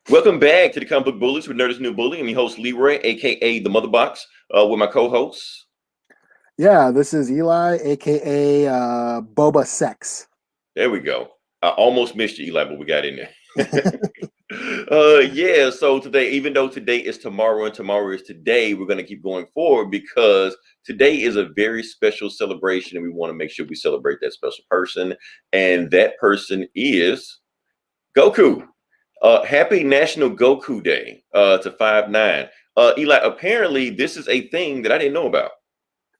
Welcome back to the Comic Book Bullies with Nerdist New Bully. I'm your host, Leroy, aka the Mother Box, with my co-hosts. Yeah, this is Eli, aka Boba Sex. There we go. I almost missed you, Eli, but we got in there. Yeah, so today, even though today is tomorrow and tomorrow is today, we're going to keep going forward because today is a very special celebration and we want to make sure we celebrate that special person. And that person is Goku. Happy National Goku Day to 5'9". Eli, apparently this is a thing that I didn't know about.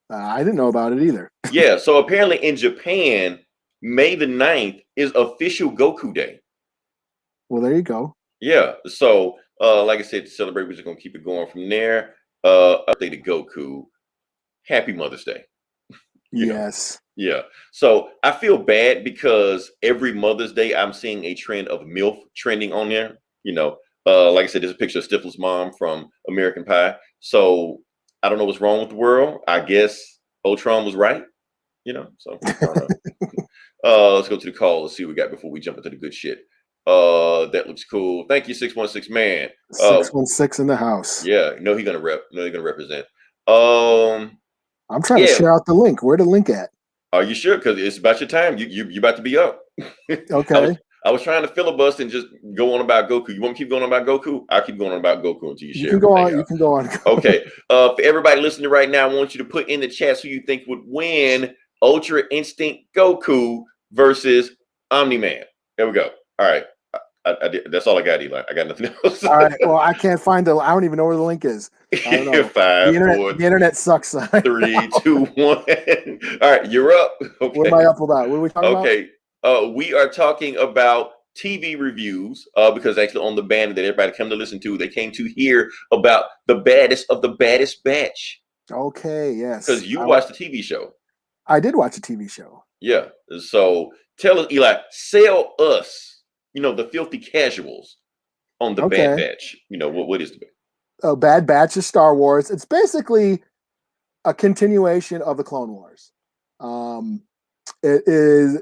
I didn't know about it either. Yeah, so apparently in Japan, May the 9th is official Goku Day. Well, there you go. Yeah, so like I said, to celebrate, we're just going to keep it going from there. Update to Goku. Happy Mother's Day. Yes. Yeah. So I feel bad because every Mother's Day I'm seeing a trend of MILF trending on there. Like I said, there's a picture of Stifler's mom from American Pie. So I don't know what's wrong with the world. I guess Ultron was right. So I don't know. Let's go to the call. Let's see what we got before we jump into the good shit. That looks cool. Thank you, 616 man. 616 in the house. Yeah, no, he's gonna represent. I'm trying to share out the link. Where the link at? Are you sure? Because it's about your time. You about to be up. Okay. I was trying to filibuster and just go on about Goku. You want me to keep going on about Goku? I'll keep going on about Goku until you share. You can go on. You can go on. Okay. For everybody listening right now, I want you to put in the chat who you think would win Ultra Instinct Goku versus Omni-Man. There we go. All right. I did. That's all I got, Eli. I got nothing else. All right. Well, I can't find I don't even know where the link is. I don't know. 5, the internet sucks. 3, 2, 1. All right, you're up. Okay. What am I up about? What are we talking about? Okay. We are talking about TV reviews because actually on the band that everybody came to listen to, they came to hear about the baddest of the baddest batch. Okay. Yes. Because you watched the TV show. I did watch a TV show. Yeah. So tell us, Eli, sell us. The filthy casuals on the Bad Batch. What is the Bad Batch is Star Wars. It's basically a continuation of the Clone Wars. It is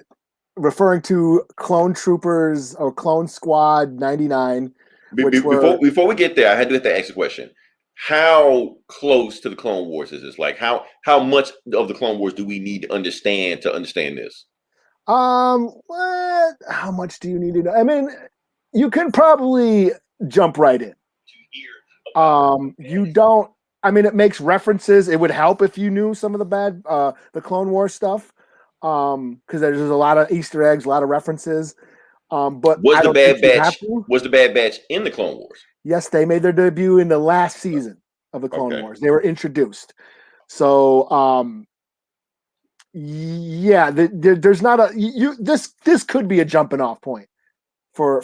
referring to Clone Troopers or Clone Squad 99. Before we get there, I had to ask a question. How close to the Clone Wars is this? Like how much of the Clone Wars do we need to understand this? What? How much do you need to know? I mean, you can probably jump right in. You don't. I mean, it makes references. It would help if you knew some of the Clone Wars stuff, because there's a lot of Easter eggs, a lot of references. But was the Bad Batch in the Clone Wars? Yes, they made their debut in the last season of the Clone Wars. They were introduced. So, yeah, there's not a this could be a jumping off point for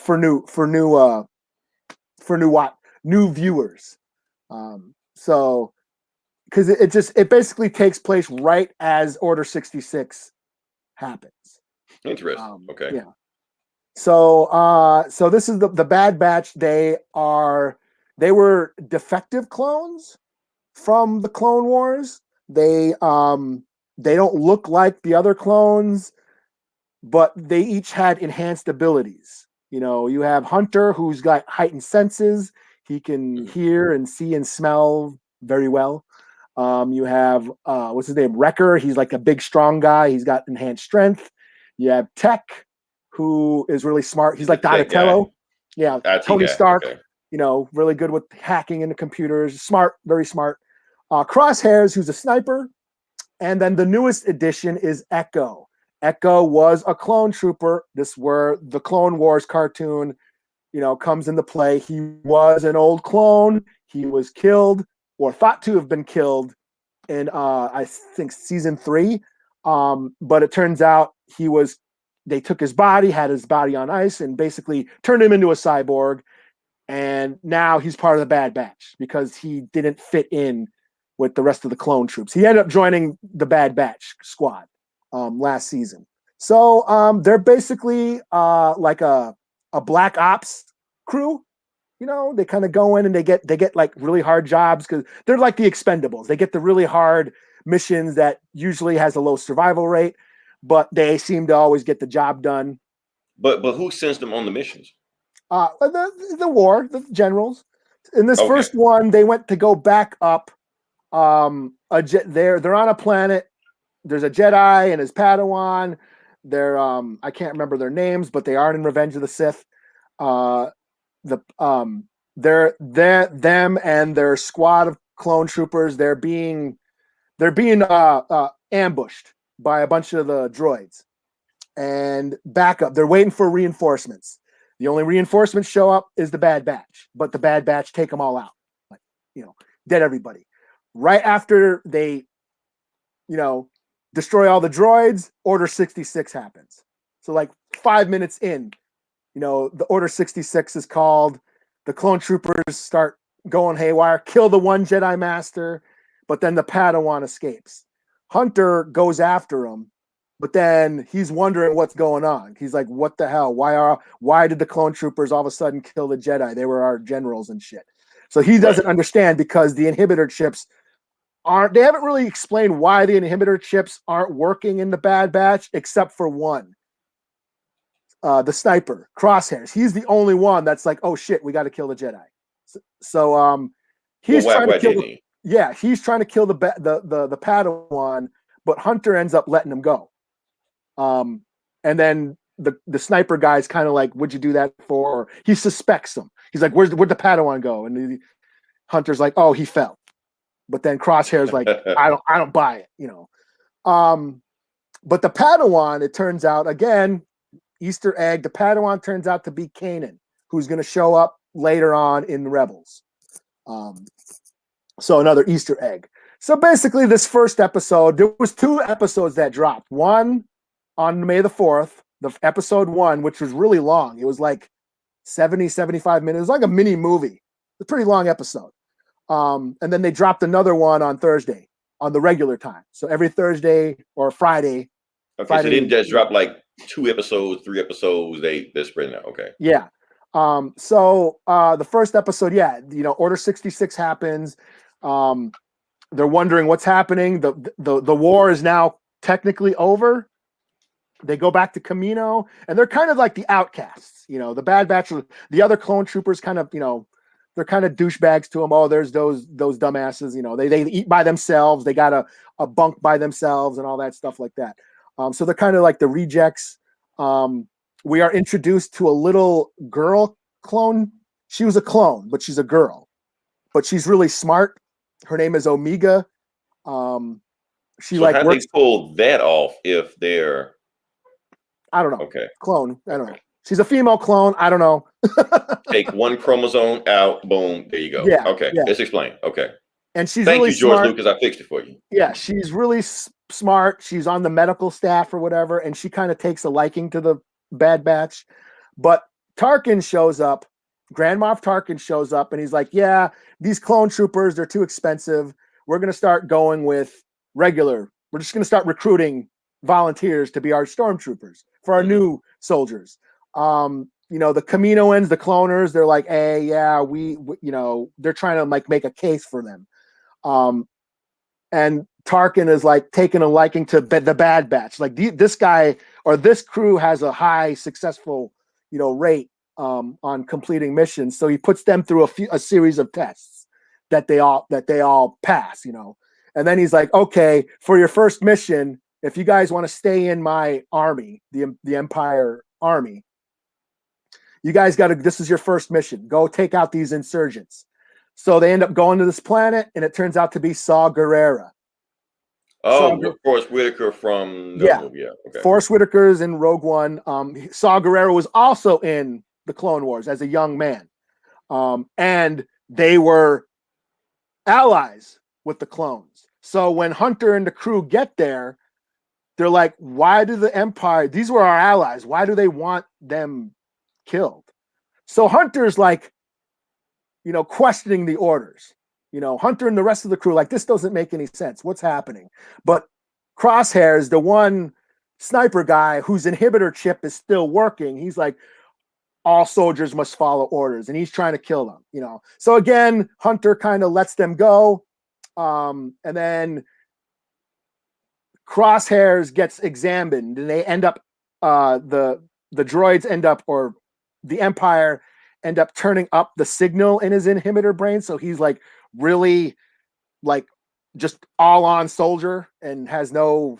new viewers. So because it basically takes place right as Order 66 happens. Interesting. Okay. Yeah. So this is the Bad Batch. They were defective clones from the Clone Wars. They don't look like the other clones, but they each had enhanced abilities. You have Hunter, who's got heightened senses. He can hear and see and smell very well. You have, what's his name? Wrecker. He's like a big, strong guy. He's got enhanced strength. You have Tech, who is really smart. He's like Donatello. Yeah. Tony Stark, really good with hacking into computers. Smart, very smart. Crosshairs, who's a sniper. And then the newest addition is Echo. Echo was a clone trooper. This where the Clone Wars cartoon, comes into play. He was an old clone. He was killed or thought to have been killed in, I think, season 3. But it turns out they took his body, had his body on ice, and basically turned him into a cyborg. And now he's part of the Bad Batch because he didn't fit in with the rest of the clone troops. He ended up joining the Bad Batch squad last season. So they're basically like a black ops crew. They kind of go in and they get like really hard jobs because they're like the Expendables. They get the really hard missions that usually has a low survival rate, but they seem to always get the job done. But who sends them on the missions? The war, the generals. In this Okay. first one, they went to go back up. They're on a planet. There's a Jedi and his Padawan. They're I can't remember their names, but they aren't in Revenge of the Sith. They're them and their squad of clone troopers. They're being ambushed by a bunch of the droids and backup. They're waiting for reinforcements. The only reinforcements show up is the Bad Batch, but the Bad Batch take them all out, like, dead everybody. Right after they, destroy all the droids, Order 66 happens. So like 5 minutes in, the Order 66 is called. The clone troopers start going haywire, kill the one Jedi Master, but then the Padawan escapes. Hunter goes after him, but then he's wondering what's going on. He's like, what the hell? Why did the clone troopers all of a sudden kill the Jedi? They were our generals and shit. So he doesn't understand because the inhibitor chips they haven't really explained why the inhibitor chips aren't working in the Bad Batch, except for one. The sniper, Crosshairs. He's the only one that's like, oh shit, we got to kill the Jedi. So he's trying to kill he's trying to kill the Padawan, but Hunter ends up letting him go. And then the sniper guy's kind of like, what'd you do that for? Or he suspects him. He's like, where'd the Padawan go? And Hunter's like, oh, he fell. But then Crosshair's like, I don't buy it, But the Padawan, it turns out, again, Easter egg, the Padawan turns out to be Kanan, who's going to show up later on in Rebels. So another Easter egg. So basically, this first episode, there was 2 episodes that dropped. One on May the 4th, the episode 1, which was really long. It was like 75 minutes. It was like a mini movie. It's a pretty long episode. And then they dropped another one on Thursday on the regular time. So every Thursday or Friday. Okay, Friday, so they didn't just drop like 2 episodes, 3 episodes. They're spreading out. Okay. Yeah. So the first episode, Order 66 happens. They're wondering what's happening. The war is now technically over. They go back to Camino, and they're kind of like the outcasts. The Bad Batch, the other clone troopers, kind of, they're kind of douchebags to them. Oh, there's those dumbasses. They eat by themselves. They got a bunk by themselves and all that stuff like that. So they're kind of like the rejects. We are introduced to a little girl clone. She was a clone, but she's a girl. But she's really smart. Her name is Omega. So how they pull that off if they're... I don't know. Okay. Clone. I don't know. She's a female clone. I don't know. Take one chromosome out. Boom. There you go. Yeah. Okay. Yeah. Let's explain. Okay. And she's Thank really you, George smart. Lucas. I fixed it for you. Yeah, she's really smart. She's on the medical staff or whatever, and she kind of takes a liking to the Bad Batch. But Tarkin shows up. Grand Moff Tarkin shows up, and he's like, yeah, these clone troopers, they're too expensive. We're going to start going with regular. We're just going to start recruiting volunteers to be our stormtroopers for our new soldiers. The Kaminoans, the cloners, they're like, hey, yeah, we they're trying to like make a case for them. And Tarkin is like taking a liking to the Bad Batch. Like this guy or this crew has a high successful, rate on completing missions. So he puts them through a series of tests that they all pass, And then he's like, okay, for your first mission, if you guys want to stay in my army, the Empire army, you guys this is your first mission. Go take out these insurgents. So they end up going to this planet, and it turns out to be Saw Gerrera. Oh, Forrest Whitaker from the movie. Yeah. Okay. Forrest Whitaker's in Rogue One. Saw Gerrera was also in the Clone Wars as a young man. And they were allies with the clones. So when Hunter and the crew get there, they're like, why do the Empire, these were our allies, why do they want them killed? So Hunter's like, questioning the orders. Hunter and the rest of the crew, like, this doesn't make any sense. What's happening? But Crosshairs, the one sniper guy whose inhibitor chip is still working, he's like, all soldiers must follow orders, and he's trying to kill them, So again, Hunter kind of lets them go. And then Crosshairs gets examined, and they end up, the droids end up, or the Empire end up turning up the signal in his inhibitor brain, so he's like really like just all on soldier and has no,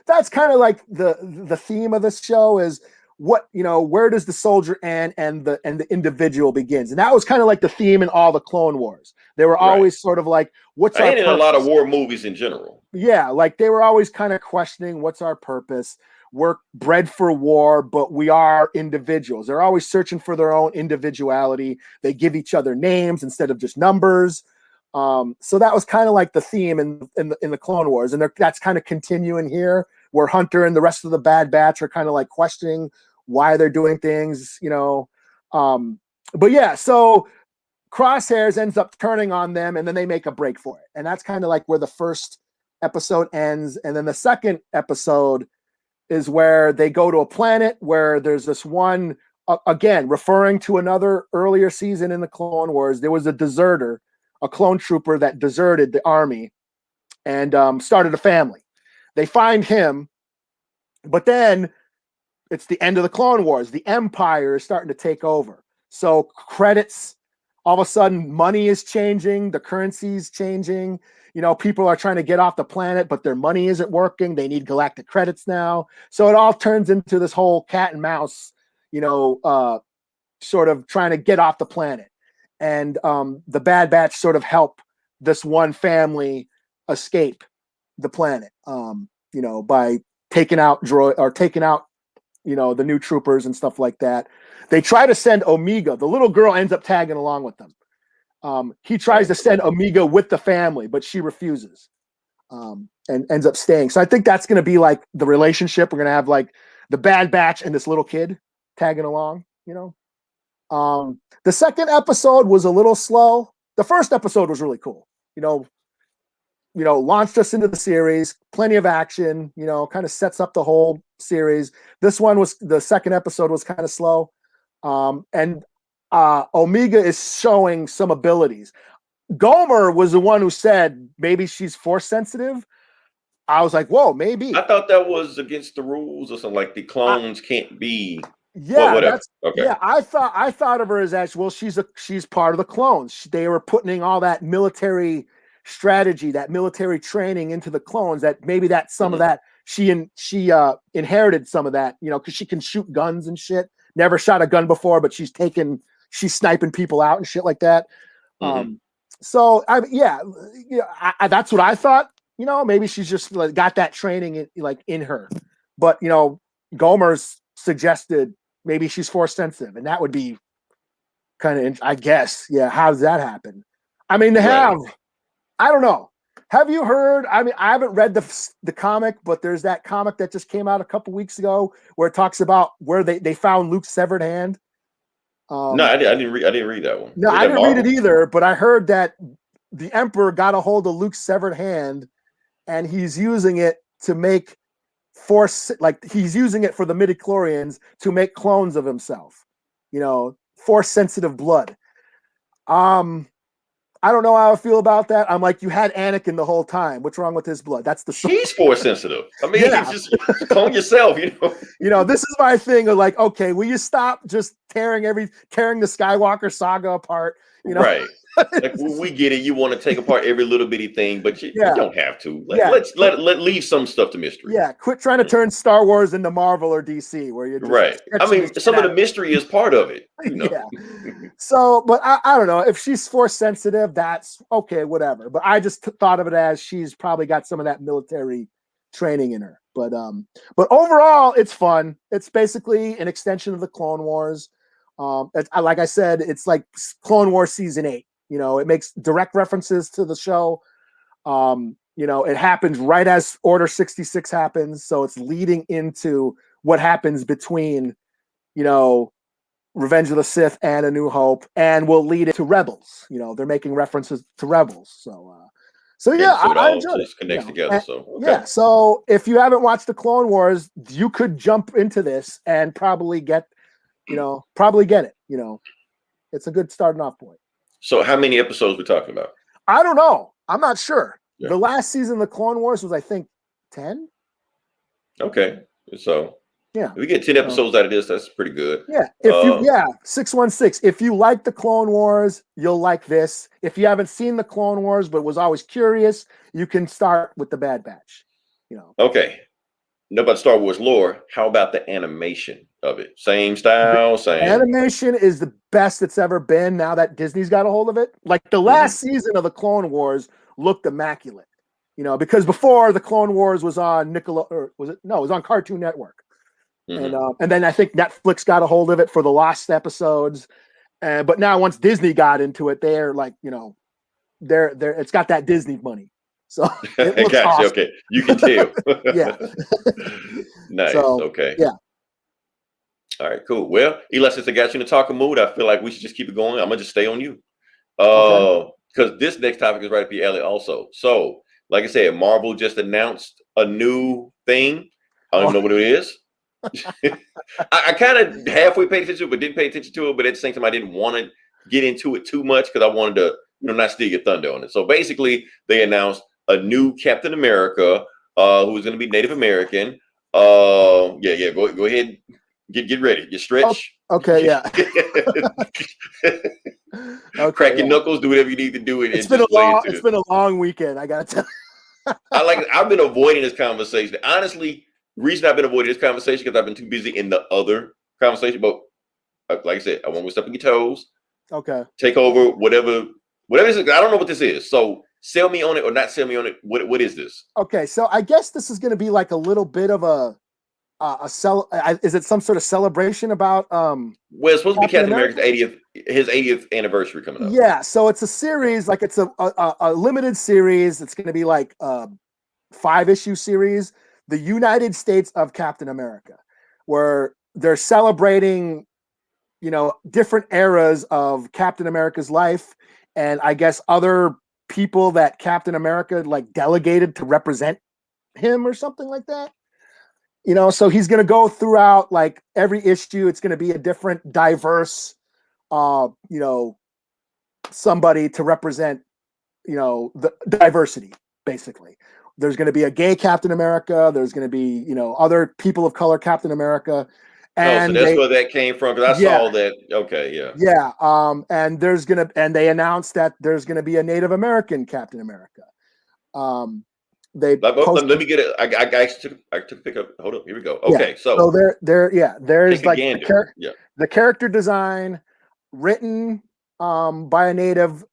that's kind of like the theme of this show is what, where does the soldier end and the individual begins. And that was kind of like the theme in all the Clone Wars. They were always sort of like, what's our and in purpose? a lot of war movies in general. Yeah, like they were always kind of questioning what's our purpose. We're bred for war, but we are individuals. They're always searching for their own individuality. They give each other names instead of just numbers. So that was kind of like the theme in the Clone Wars, and that's kind of continuing here, where Hunter and the rest of the Bad Batch are kind of like questioning why they're doing things, But yeah, so Crosshairs ends up turning on them, and then they make a break for it, and that's kind of like where the first episode ends, and then the second episode is where they go to a planet where there's this one, again referring to another earlier season in the Clone Wars. There was a deserter, a clone trooper that deserted the army and started a family. They find him, but then it's the end of the Clone Wars. The Empire is starting to take over. So credits, all of a sudden money is changing, the currency is changing. People are trying to get off the planet, but their money isn't working. They need galactic credits now. So it all turns into this whole cat and mouse, sort of trying to get off the planet. And the Bad Batch sort of help this one family escape the planet, by taking out the new troopers and stuff like that. They try to send Omega. The little girl ends up tagging along with them. He tries to send Omega with the family, but she refuses, and ends up staying. So I think that's going to be like the relationship. We're going to have like the Bad Batch and this little kid tagging along, The second episode was a little slow. The first episode was really cool. Launched us into the series, plenty of action, kind of sets up the whole series. The second episode was kind of slow. And Omega is showing some abilities. Gomer was the one who said maybe she's force sensitive. I was like, whoa, maybe. I thought that was against the rules or something, like the clones can't be. Yeah, well, whatever. Okay. Yeah, I thought of her as actually, well, she's part of the clones. They were putting all that military strategy, that military training into the clones. That maybe that's some of that she inherited some of that, because she can shoot guns and shit. Never shot a gun before, but she's sniping people out and shit like that. So that's what I thought. Maybe she's just like, got that training in her. But Gomer's suggested maybe she's force sensitive, and that would be kind of, I guess, yeah. How does that happen? I mean, I don't know. Have you heard? I mean, I haven't read the comic, but there's that comic that just came out a couple weeks ago where it talks about where they found Luke's severed hand. No, I didn't read that one. No, I didn't read it either, but I heard that the Emperor got a hold of Luke's severed hand, and he's using it to make he's using it for the midichlorians to make clones of himself. Force sensitive blood. I don't know how I feel about that. I'm like, you had Anakin the whole time. What's wrong with his blood? That's he's force sensitive. I mean, just clone yourself, This is my thing of like, okay, will you stop just tearing the Skywalker saga apart? Right. Like, we get it. You want to take apart every little bitty thing, but you don't have to. Let's leave some stuff to mystery. Yeah, quit trying to turn Star Wars into Marvel or DC, where you're just right. I mean, some of the mystery is part of it. Yeah. So, but I don't know if she's force sensitive. That's okay, whatever. But I just thought of it as she's probably got some of that military training in her. But overall, it's fun. It's basically an extension of the Clone Wars. Like I said, it's like Clone Wars season 8. It makes direct references to the show. It happens right as Order 66 happens. So it's leading into what happens between, Revenge of the Sith and A New Hope, and will lead it to Rebels. They're making references to Rebels. So yeah, I enjoyed it. Connects together. Yeah. So if you haven't watched the Clone Wars, you could jump into this and probably get it. It's a good starting off point. So how many episodes we're talking about? I don't know. I'm not sure. Yeah. The last season of the Clone Wars was, I think, 10. Okay. So Yeah. If we get 10 episodes out of this, that's pretty good. Yeah. 616. If you like the Clone Wars, you'll like this. If you haven't seen the Clone Wars but was always curious, you can start with the Bad Batch. Okay. Know about Star Wars lore. How about the animation of it? Same style, same. Animation is the best it's ever been now that Disney's got a hold of it. Like the last season of the Clone Wars looked immaculate, because before the Clone Wars was on Nickelodeon, or was it? No, it was on Cartoon Network. And then I think Netflix got a hold of it for the last episodes. But now once Disney got into it, they're like, they're it's got that Disney money. So it looks gotcha. awesome. Okay, you can tell. Yeah. Nice. So, okay. Yeah. All right. Cool. Well, Eli, since I got you in the talking mood, I feel like we should just keep it going. I'm gonna just stay on you. Because this next topic is right up your alley also. So, like I said, Marvel just announced a new thing. I don't even know what it is. I kind of halfway paid attention to it, but didn't pay attention to it. But at the same time, I didn't want to get into it too much because I wanted to, not steal your thunder on it. So basically, they announced a new Captain America, who's going to be Native American. Go ahead, get ready, get stretch. Okay, yeah. Crack your knuckles, do whatever you need to do. It's been a long weekend. I gotta tell you. I've been avoiding this conversation. Honestly, the reason I've been avoiding this conversation because I've been too busy in the other conversation. But like I said, I won't step on your toes. Okay. Take over whatever it is. I don't know what this is. So sell me on it or not sell me on it. What is this? Okay, so I guess this is going to be like a little bit of is it some sort of celebration about well, it's supposed to be Captain America's 80th anniversary coming up. Yeah, so it's a series, like it's a limited series. It's going to be like a 5-issue series, The United States of Captain America, where they're celebrating different eras of Captain America's life, and I guess other people that Captain America like delegated to represent him or something like that. So he's going to go throughout like every issue. It's going to be a different diverse, somebody to represent, the diversity, basically. There's going to be a gay Captain America. There's going to be, other people of color Captain America. And so that's where that came from. Because I saw that. Okay. Yeah. Yeah. And they announced that there's going to be a Native American Captain America. Let me get it. I took a pickup. Hold up. Here we go. Okay. Yeah. So there's like the character design written by a Native.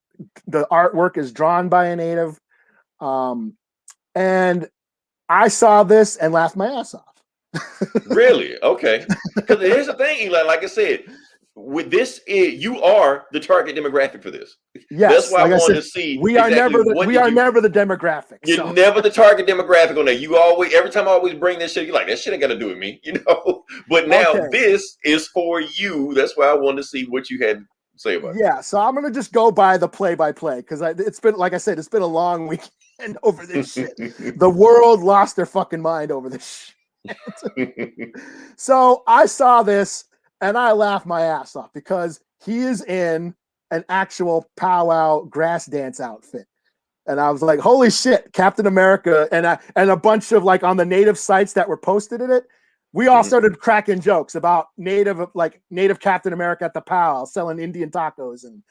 The artwork is drawn by a Native. And I saw this and laughed my ass off. Really? Okay. Because here's the thing, Eli. Like I said, with this, you are the target demographic for this. Yes, that's why I wanted to see. We are never the demographic. You're never the target demographic on that. You always, every time I always bring this shit, you're like, that shit ain't got to do with me, But now this is for you. That's why I wanted to see what you had to say about it. Yeah, so I'm gonna just go by the play-by-play because it's been, like I said, it's been a long weekend over this shit. The world lost their fucking mind over this shit. So I saw this. And I laughed my ass off because he is in an actual powwow grass dance outfit. And I was like, holy shit, Captain America. And a bunch of like on the Native sites that were posted in it, we all started cracking jokes about Native Captain America at the powwow selling Indian tacos and,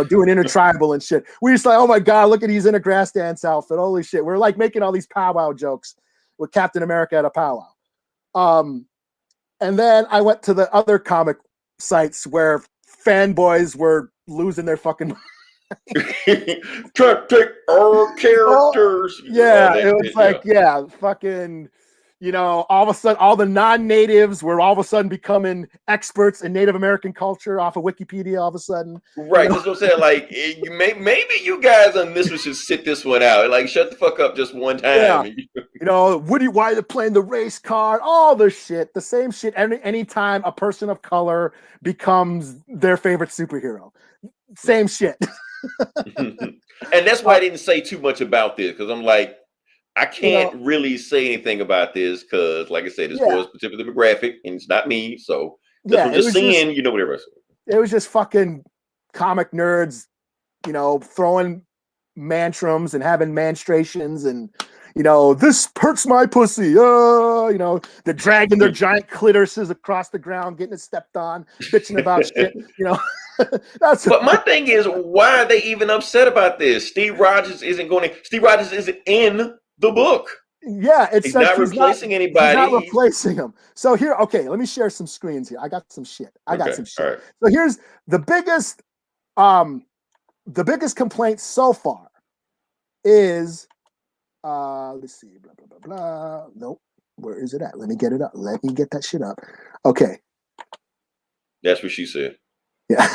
doing intertribal and shit. We just like, oh my God, look at, he's in a grass dance outfit. Holy shit. We're like making all these powwow jokes with Captain America at a powwow. And then I went to the other comic sites where fanboys were losing their fucking mind. Try to take our characters. It was like, fucking, all of a sudden, all the non-natives were all of a sudden becoming experts in Native American culture off of Wikipedia all of a sudden. Right. That's what I'm saying. Like, maybe you guys on this one should sit this one out. Like, shut the fuck up just one time. Yeah. Why are they playing the race card? All the shit. The same shit anytime a person of color becomes their favorite superhero. Same shit. And that's why I didn't say too much about this, because I'm like, I can't really say anything about this because, like I said, it's for a specific demographic and it's not me. So that's what I'm just saying, whatever. It was just fucking comic nerds, throwing mantrums and having menstruations and, this hurts my pussy. They're dragging their giant clitorises across the ground, getting it stepped on, bitching about shit. But my thing is, why are they even upset about this? Steve Rogers isn't in the book. Yeah, He's not replacing anybody. He's not replacing him. So here, okay, let me share some screens here. I got some shit. All right. So here's the biggest complaint so far is let's see, blah blah blah blah. Nope. Where is it at? Let me get it up. Let me get that shit up. Okay. That's what she said. Yeah.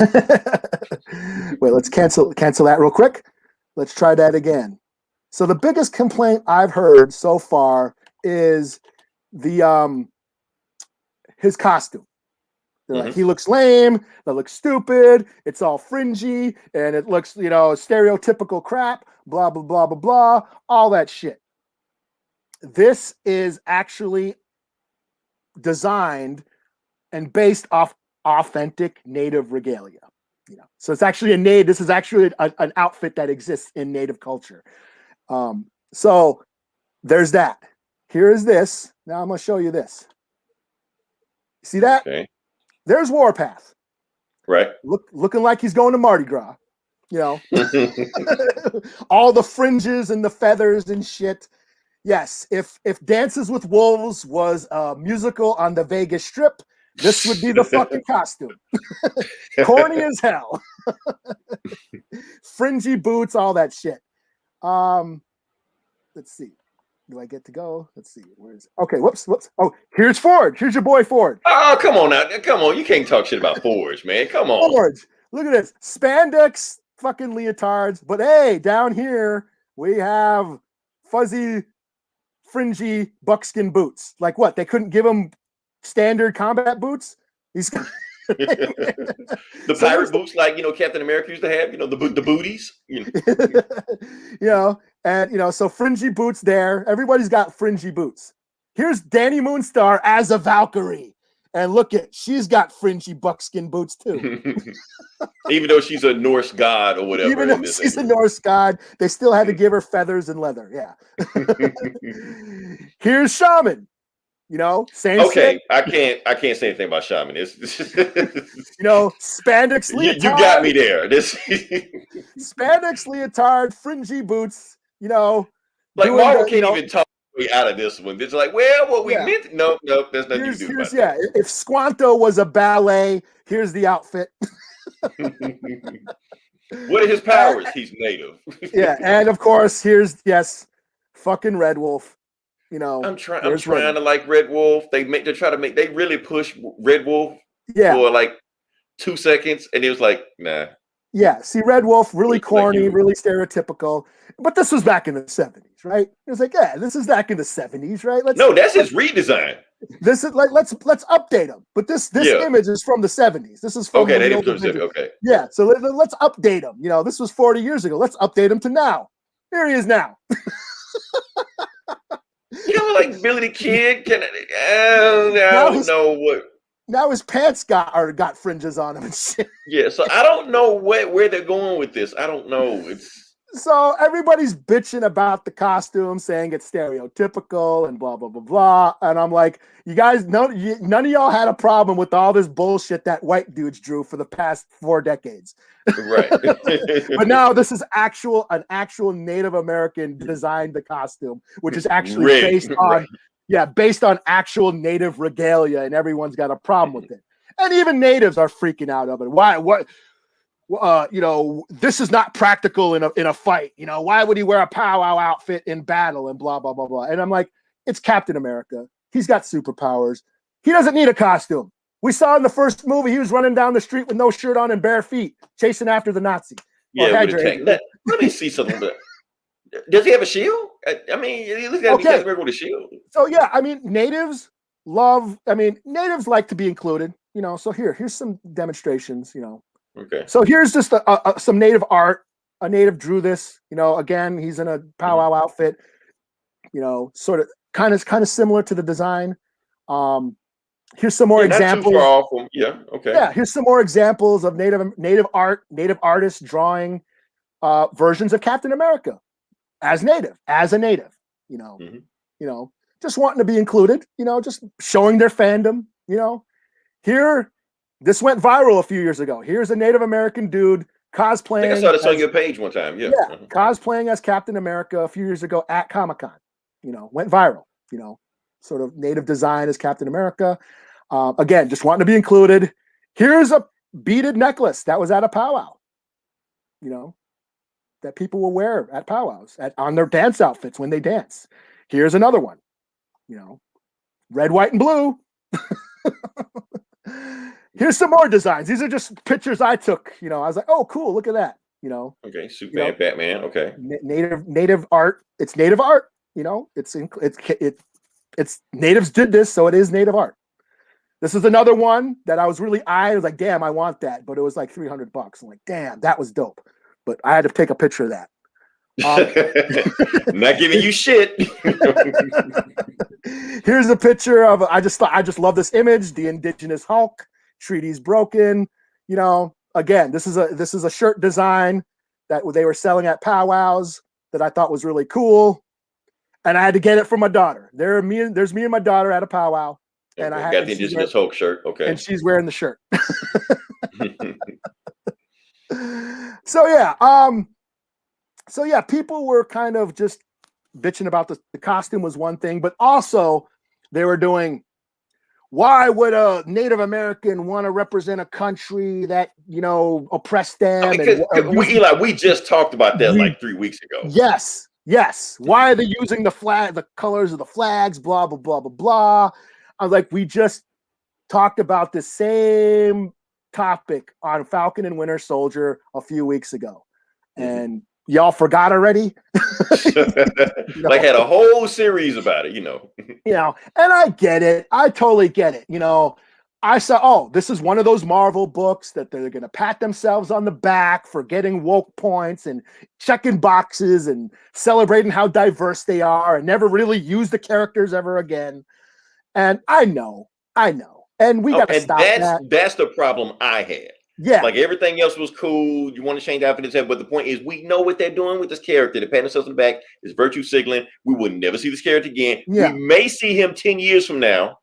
Wait, let's cancel that real quick. Let's try that again. So the biggest complaint I've heard so far is the his costume. They're like, he looks lame, that looks stupid, it's all fringy, and it looks, stereotypical crap, blah, blah, blah, blah, blah, all that shit. This is actually designed and based off authentic native regalia. So it's actually this is actually an outfit that exists in native culture. So there's that. Here is this. Now I'm going to show you this. See that? Okay. There's Warpath. Right. Looking like he's going to Mardi Gras. All the fringes and the feathers and shit. Yes, if Dances with Wolves was a musical on the Vegas Strip, this would be the fucking costume. Corny as hell. Fringy boots, all that shit. Let's see. Do I get to go? Let's see. Where is it? Okay, whoops. Oh, here's Forge. Here's your boy Forge. Oh, come on now. Come on. You can't talk shit about Forge, man. Come on. Forge. Look at this. Spandex fucking leotards. But hey, down here, we have fuzzy, fringy buckskin boots. Like what? They couldn't give him standard combat boots? He's the pirate boots like Captain America used to have, the booties. And so fringy boots there. Everybody's got fringy boots. Here's Danny Moonstar as a Valkyrie. And look she's got fringy buckskin boots too. Even though she's a Norse god or whatever. Even though she's a Norse god, they still had to give her feathers and leather. Yeah. Here's Shaman. Same okay, shit. I can't say anything about Shaman. It's spandex leotard. You got me there. Spandex leotard, fringy boots. Marvel can't even talk way out of this one. It's like, well, what we meant. Nope, there's nothing you do about that. If Squanto was a ballet, here's the outfit. What are his powers? He's native. Yeah, and of course, here's fucking Red Wolf. I'm trying to like Red Wolf. They really push Red Wolf for like 2 seconds, and it was like, nah. Yeah, see, Red Wolf, really corny, really stereotypical. But this was back in the 70s, right? It was like, this is back in the 70s, right? That's his redesign. This is like let's update him. But this image is from the 70s. This is from the 70s. Okay. Yeah, so let's update him. This was 40 years ago. Let's update him to now. Here he is now. Like Billy the Kid. I don't know what. Now his pants got fringes on him and shit. Yeah, so I don't know where they're going with this. I don't know. So everybody's bitching about the costume, saying it's stereotypical and blah blah blah blah. And I'm like, you guys, none of y'all had a problem with all this bullshit that white dudes drew for the past 4 decades. Right. But now this is an actual Native American designed the costume, which is actually based on actual Native regalia, and everyone's got a problem with it. And even natives are freaking out of it. Why? What? This is not practical in a fight. Why would he wear a powwow outfit in battle and blah blah blah blah? And I'm like, it's Captain America. He's got superpowers. He doesn't need a costume. We saw in the first movie he was running down the street with no shirt on and bare feet, chasing after the Nazi. Yeah, let me see something. Does he have a shield? I mean, he looks like Captain America with a shield. So yeah, I mean, natives like to be included. So here's some demonstrations. Okay. So here's just some native art. A native drew this. Again, he's in a powwow outfit. Sort of, kind of similar to the design. Here's some more examples. Not too far off from, yeah. Okay. Yeah. Here's some more examples of native art, native artists drawing versions of Captain America as a native. Mhm. Just wanting to be included, just showing their fandom, Here, this went viral a few years ago. Here's a Native American dude I think I cosplaying saw this on as your page one time. Yeah. yeah, cosplaying as Captain America a few years ago at Comic-Con. Went viral, sort of native design as Captain America. Again, just wanting to be included. Here's a beaded necklace that was at a powwow, that people will wear at powwows on their dance outfits when they dance. Here's another one, red, white, and blue. Here's some more designs. These are just pictures I took. I was like, oh, cool, look at that. Okay, Superman, Batman. Okay, native art. It's native art. It's natives did this, so it is native art. This is another one that I was really eyeing. I was like, damn, I want that, but it was like $300. I'm like, damn, that was dope. But I had to take a picture of that. Not giving you shit. Here's a picture of. I just love this image. The indigenous Hulk. Treaty's broken. Again, this is a shirt design that they were selling at powwows that I thought was really cool, and I had to get it for my daughter. There's me and my daughter at a powwow, and Okay, I got the indigenous Hulk shirt. Okay, and she's wearing the shirt. So yeah, people were kind of just bitching about the costume was one thing, but also they were doing, why would a Native American want to represent a country that oppressed them? We just talked about that like 3 weeks ago. Yes. Why are they using the colors of the flags? Blah blah blah blah blah. I was like, we just talked about the same topic on Falcon and Winter Soldier a few weeks ago, and y'all forgot already. Like had a whole series about it, and I get it. I totally get it. I saw, oh, this is one of those Marvel books that they're going to pat themselves on the back for getting woke points and checking boxes and celebrating how diverse they are and never really use the characters ever again. And I know. And we got to stop that. That's the problem I had. Yeah. Like everything else was cool. You want to change outfit, but the point is, we know what they're doing with this character. They're patting themselves on the back. It's virtue signaling. We will never see this character again. Yeah. We may see him 10 years from now.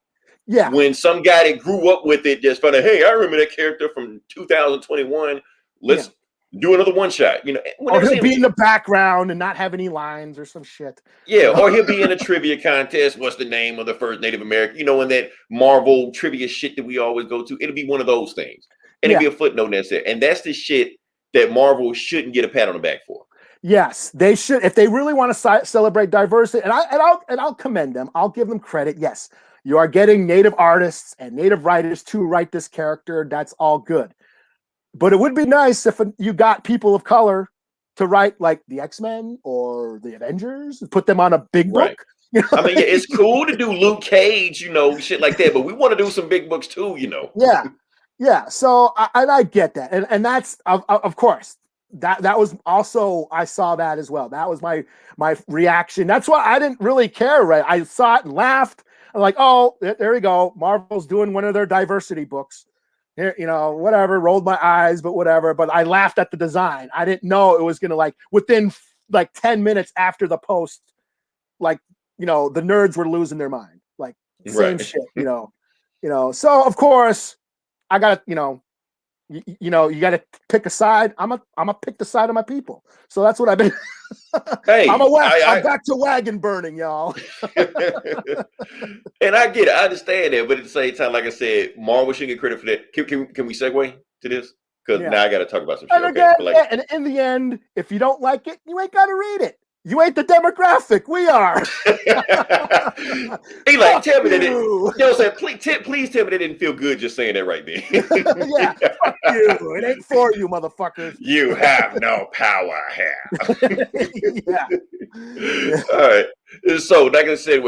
Yeah. When some guy that grew up with it just found out, hey, I remember that character from 2021. Let's do another one shot. Or he'll be in the background and not have any lines or some shit. Yeah, or he'll be in a trivia contest. What's the name of the first Native American? And that Marvel trivia shit that we always go to. It'll be one of those things. And it'll be a footnote that's there. And that's the shit that Marvel shouldn't get a pat on the back for. Yes, they should. If they really want to celebrate diversity, and I'll commend them. I'll give them credit. Yes, you are getting Native artists and Native writers to write this character. That's all good. But it would be nice if you got people of color to write like the X-Men or the Avengers, put them on a big book. I mean, it's cool to do Luke Cage, shit like that. But we want to do some big books too, Yeah. So I get that. And that's, of course, that was also, I saw that as well. That was my reaction. That's why I didn't really care, right? I saw it and laughed. I'm like, oh, there we go. Marvel's doing one of their diversity books. Here, whatever, rolled my eyes, but whatever. But I laughed at the design. I didn't know it was going to within 10 minutes after the post, the nerds were losing their mind. Same shit, So of course I got to, you got to pick a side. I'm a pick the side of my people. So that's what I've been. Hey, I'm back to wagon burning, y'all. And I get it. I understand that. But at the same time, like I said, Marvel should get credit for that. Can we segue to this? Because now I got to talk about some shit. And again, and in the end, if you don't like it, you ain't got to read it. You ain't the demographic. We are. Eli, tell me that. Please tell me that didn't feel good just saying that right there. Yeah, fuck you. It ain't for you, motherfuckers. You have no power here. Yeah. All right. So, like I said,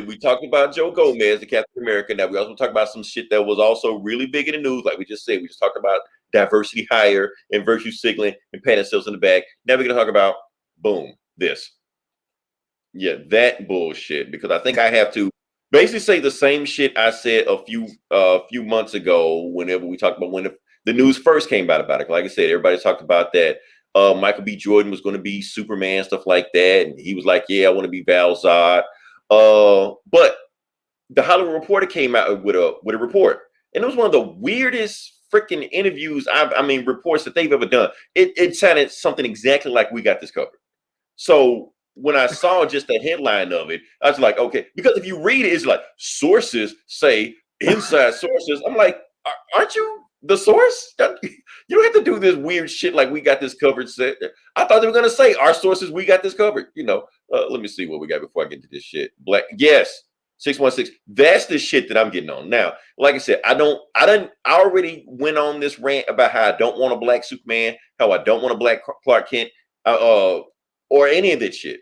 we talked about Joe Gomez, the Captain America. Now, we also talked about some shit that was also really big in the news. Like we just said, we just talked about diversity hire and virtue signaling and patting ourselves in the back. Now we're going to talk about, boom, this. Yeah, that bullshit. Because I think I have to basically say the same shit I said a few months ago whenever we talked about when the news first came out about it. Like I said, everybody talked about that Michael B. Jordan was going to be Superman, stuff like that, and he was like, "Yeah, I want to be Val-Zod." But the Hollywood Reporter came out with a report, and it was one of the weirdest freaking interviews reports that they've ever done. It sounded something exactly like "We got this covered." So when I saw just the headline of it, I was like, okay, because if you read it, it's like sources say inside sources. I'm like, aren't you the source? You don't have to do this weird shit like "we got this covered." I thought they were gonna say our sources, "we got this covered." Let me see what we got before I get to this shit. Black, yes. 616. That's the shit that I'm getting on. Now, like I said, I already went on this rant about how I don't want a black Superman, how I don't want a black Clark Kent, or any of that shit.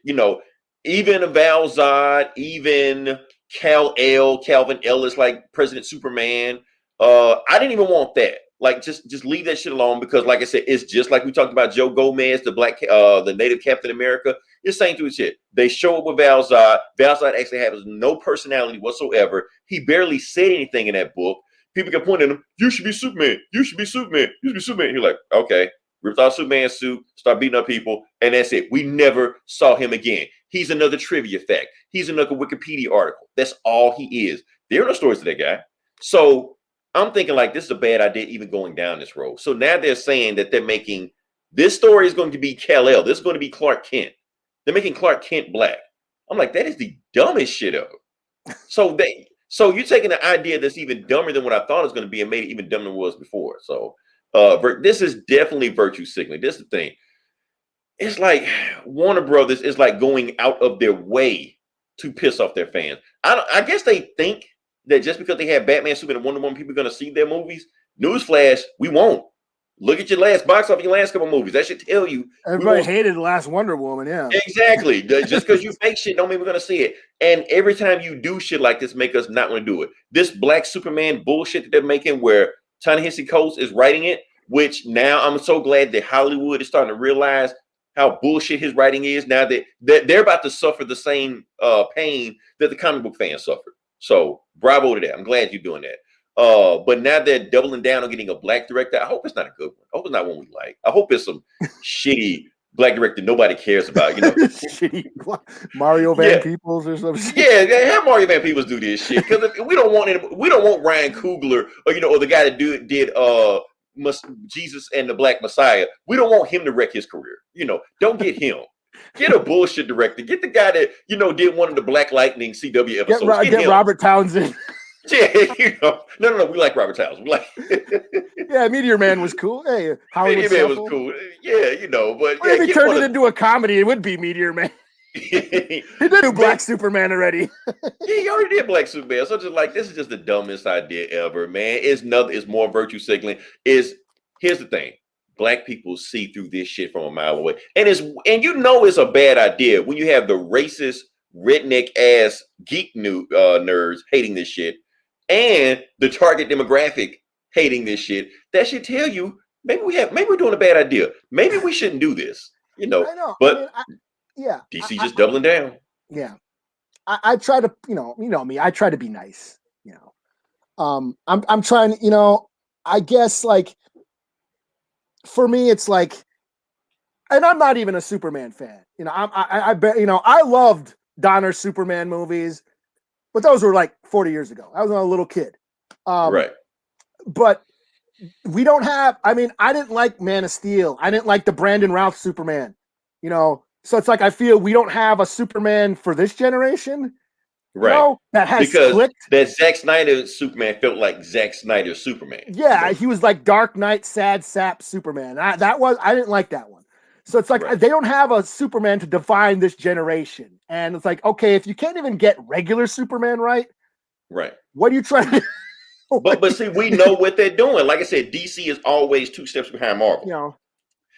Even a Val-Zod, even Calvin Ellis, like President Superman. I didn't even want that. Like, just leave that shit alone, because, like I said, it's just like we talked about Joe Gomez, the native Captain America. It's same through shit. They show up with Val-Zod. Val-Zod actually has no personality whatsoever. He barely said anything in that book. People can point at him. You should be Superman. You should be Superman. You should be Superman. You're like, okay. Ripped off Superman's suit, start beating up people, and that's it. We never saw him again. He's another trivia fact. He's another Wikipedia article. That's all he is. There are no stories to that guy. So I'm thinking, like, this is a bad idea even going down this road. So now they're saying that they're making this story is going to be Kal-El. This is going to be Clark Kent. They're making Clark Kent black. I'm like, that is the dumbest shit ever. So you're taking an idea that's even dumber than what I thought it was going to be and made it even dumber than it was before. So this is definitely virtue signaling. This is the thing. It's like Warner Brothers is like going out of their way to piss off their fans. I guess they think that just because they have Batman, Superman, and Wonder Woman, people are going to see their movies. Newsflash, we won't. Look at your last box office, your last couple movies. That should tell you. Everybody hated the last Wonder Woman, yeah. Exactly. Just because you fake shit don't mean we're going to see it. And every time you do shit like this, make us not want to do it. This Black Superman bullshit that they're making, where Ta-Nehisi Coates is writing it, which now I'm so glad that Hollywood is starting to realize how bullshit his writing is, now that they're about to suffer the same pain that the comic book fans suffered. So bravo to that. I'm glad you're doing that. But now they're doubling down on getting a black director. I hope it's not a good one. I hope it's not one we like. I hope it's some shitty black director nobody cares about. Shitty Mario Van Peebles or something. Yeah, have Mario Van Peebles do this shit, because we don't want Ryan Coogler or the guy that did Jesus and the Black Messiah. We don't want him to wreck his career. Don't get him. Get a bullshit director. Get the guy that did one of the Black Lightning CW episodes. Get Robert Townsend. Yeah, no. We like Robert Townsend. We like. Yeah, Meteor Man was cool. Hey, Meteor Man was cool. Yeah, but if he turned it into a comedy, it would be Meteor Man. He did do Black Superman already. Yeah, he already did Black Superman. So just like, this is just the dumbest idea ever, man. It's more virtue signaling. Here's the thing. Black people see through this shit from a mile away. And it's a bad idea when you have the racist, redneck ass geek nerds hating this shit, and the target demographic hating this shit. That should tell you maybe we're doing a bad idea. Maybe we shouldn't do this. I know. But DC just doubling down. Yeah. I try to, me, I try to be nice. I'm trying, I guess, like, for me, it's like, and I'm not even a Superman fan. I bet, I loved Donner's Superman movies, but those were like 40 years ago. I was a little kid. Right. But we don't have, I didn't like Man of Steel. I didn't like the Brandon Routh Superman, so it's like, I feel we don't have a Superman for this generation. Right. That has clicked. That Zack Snyder Superman felt like Zack Snyder Superman. Yeah, he was like Dark Knight, sad sap Superman. I didn't like that one. So it's like, they don't have a Superman to define this generation. And it's like, okay, if you can't even get regular Superman right, what are you trying to do? But see, we know what they're doing. Like I said, DC is always 2 steps behind Marvel.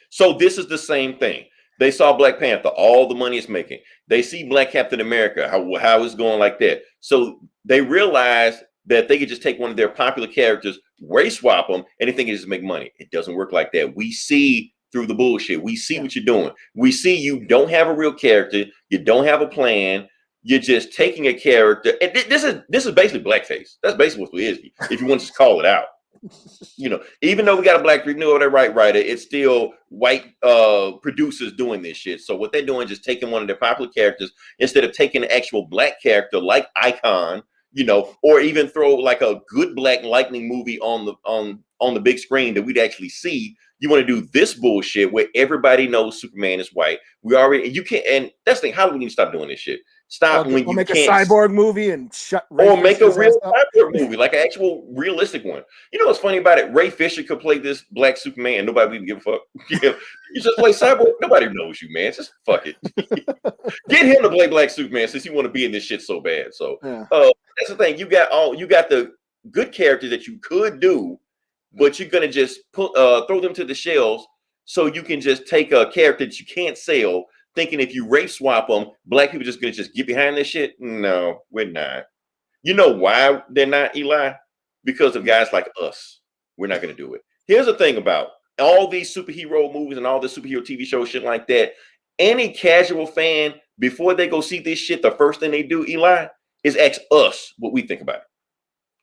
So this is the same thing. They saw Black Panther, all the money it's making. They see Black Captain America, how it's going like that. So they realize that they could just take one of their popular characters, race swap them, and they think it just make money. It doesn't work like that. We see through the bullshit. We see what you're doing. We see you don't have a real character. You don't have a plan. You're just taking a character. And this is basically blackface. That's basically what it is, if you want to just call it out. Even though we got a black writer, it's still white producers doing this shit. So what they're doing is just taking one of their popular characters instead of taking an actual black character like Icon, or even throw like a good Black Lightning movie on the big screen that we'd actually see. You want to do this bullshit where everybody knows Superman is white. You can't, and that's the thing. How do we need to stop doing this shit? Stop when you make can't. A cyborg movie and shut Ray or make a Fisher's real ass up. cyborg movie, like an actual realistic one. You know what's funny about it? Ray Fisher could play this black Superman and nobody would even give a fuck. You just play cyborg, nobody knows you, man. Just fuck it. Get him to play black Superman since you want to be in this shit so bad. So that's the thing. You got the good characters that you could do, but you're gonna just throw them to the shelves so you can just take a character that you can't sell, thinking if you race swap them, black people just gonna get behind this shit. No, we're not. You know why they're not, Eli? Because of guys like us. We're not going to do it. Here's the thing about all these superhero movies and all the superhero TV shows, shit like that. Any casual fan, before they go see this shit, the first thing they do, Eli, is ask us what we think about it.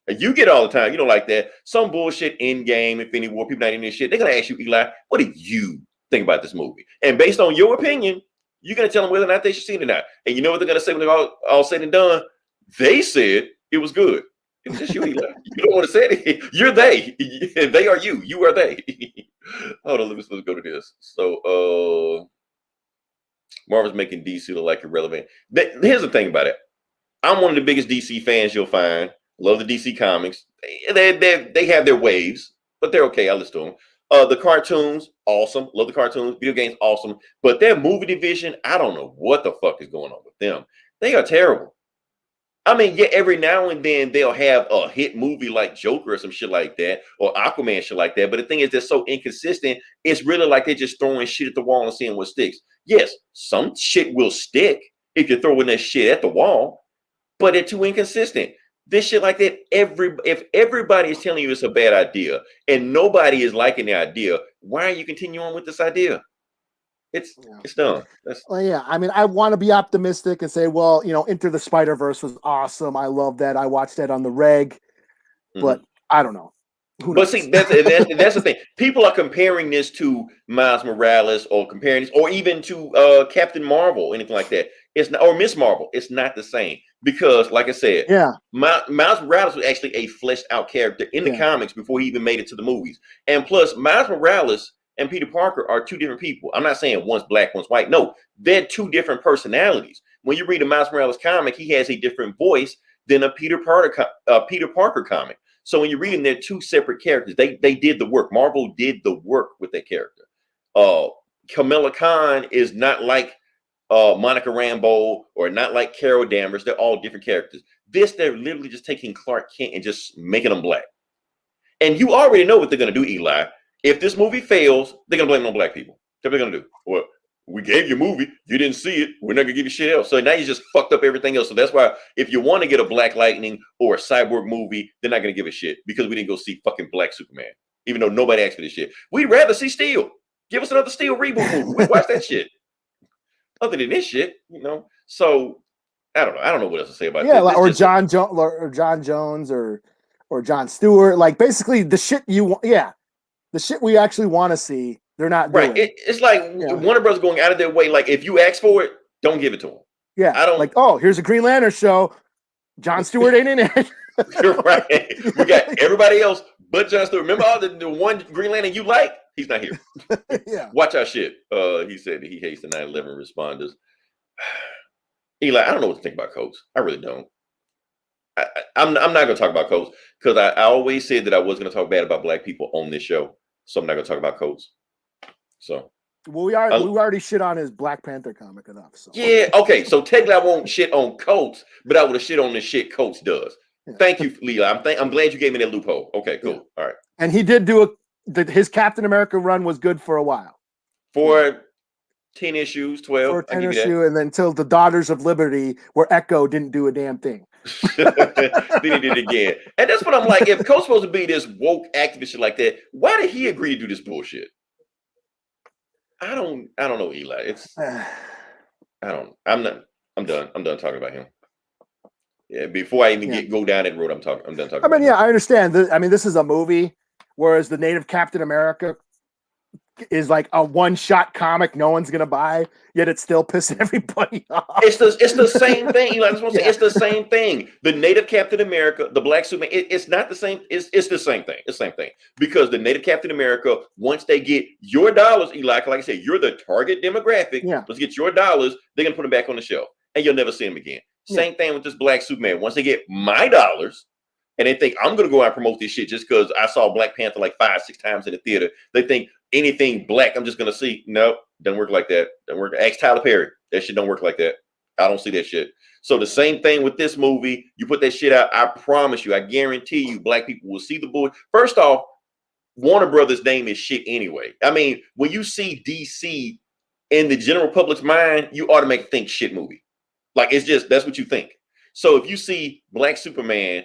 And you get all the time, like that. Some bullshit Endgame, Infinity War, people not in this shit. They're going to ask you, Eli, what do you think about this movie? And based on your opinion, you're going to tell them whether or not they should see it or not. And you know what they're going to say when they're all said and done? They said it was good. It was just you, Eli. You don't want to say it. You're they. They are you. You are they. Hold on, let's go to this. So Marvel's making DC look like irrelevant. Here's the thing about it. I'm one of the biggest DC fans you'll find. Love the DC comics. They have their waves, but they're okay. I listen to them. The cartoons, awesome. Love the cartoons. Video games, awesome. But their movie division, I don't know what the fuck is going on with them. They are terrible. I mean, yeah, every now and then they'll have a hit movie like Joker or some shit like that, or Aquaman shit like that. But the thing is, they're so inconsistent. It's really like they're just throwing shit at the wall and seeing what sticks. Yes, some shit will stick if you're throwing that shit at the wall, but they're too inconsistent. This shit like that, if everybody is telling you it's a bad idea and nobody is liking the idea, why are you continuing on with this idea? It's dumb. Yeah. I mean, I want to be optimistic and say, well, Into the Spider-Verse was awesome. I love that. I watched that on the reg, but I don't know. But see, that's the thing. People are comparing this to Miles Morales, or comparing this, or even to Captain Marvel, anything like that. It's not, or Miss Marvel. It's not the same because, like I said, Miles Morales was actually a fleshed out character in the comics before he even made it to the movies. And plus, Miles Morales and Peter Parker are two different people. I'm not saying one's black, one's white. No, they're two different personalities. When you read a Miles Morales comic, he has a different voice than a Peter Parker comic. So when you're reading, they're two separate characters. They did the work. Marvel did the work with that character. Kamala Khan is not like Monica Rambeau or not like Carol Danvers. They're all different characters. They're literally just taking Clark Kent and just making them black. And you already know what they're going to do, Eli. If this movie fails, they're going to blame it on black people. That's what they're going to do. Well, we gave you a movie. You didn't see it. We're not going to give you shit else. So now you just fucked up everything else. So that's why if you want to get a Black Lightning or a Cyborg movie, they're not going to give a shit because we didn't go see fucking Black Superman, even though nobody asked for this shit. We'd rather see Steel. Give us another Steel reboot movie. We'd watch that shit. Other than this shit, So I don't know. I don't know what else to say about this. Or John Jones or John Stewart. Like basically the shit you want. Yeah. The shit we actually want to see, they're not doing. It's like Warner Bros. Going out of their way. Like if you ask for it, don't give it to them. Yeah, I don't. Like, oh, here's a Green Lantern show. John Stewart ain't in it. You're right. We got everybody else but John Stewart. Remember all the one Green Lantern you like? He's not here. Watch our shit. He said he hates the 9/11 responders. Eli, I don't know what to think about Coates. I really don't. I'm not going to talk about Coates because I always said that I was going to talk bad about black people on this show. So I'm not going to talk about Coates. So. Well, we already shit on his Black Panther comic enough. So. Yeah, okay. So technically I won't shit on Coates, but I would have shit on the shit Coates does. Yeah. Thank you, Leela. I'm glad you gave me that loophole. Okay, cool. Yeah. All right. And he did do his Captain America run was good for a while. For 10 issues, 12. For 10 issues, and then until the Daughters of Liberty, where Echo didn't do a damn thing. Then he did it again. And that's what I'm like. If Coates supposed to be this woke activist shit like that, why did he agree to do this bullshit? I don't know, Eli. I'm done talking about him. Yeah, before I even go down that road, I'm done talking. I mean, I understand. This is a movie, whereas the Native Captain America is like a one-shot comic no one's gonna buy, yet it's still pissing everybody off. It's the same thing. Like, I say, it's the same thing. The Native Captain America, the Black Superman, it's not the same. It's the same thing. It's the same thing. Because the Native Captain America, once they get your dollars, Eli, like I said, you're the target demographic. Yeah. Let's get your dollars. They're gonna put them back on the shelf, and you'll never see them again. Same thing with this Black Superman. Once they get my dollars, and they think I'm gonna go out and promote this shit just because I saw Black Panther like 5-6 times in the theater, they think anything black I'm just gonna see. Nope, doesn't work like that. Doesn't work. Ask Tyler Perry. That shit don't work like that. I don't see that shit. So the same thing with this movie. You put that shit out, I promise you, I guarantee you, black people will see the bull. First off, Warner Brothers' name is shit anyway. I mean, when you see DC in the general public's mind, you automatically think shit movie. Like, it's just, that's what you think. So if you see Black Superman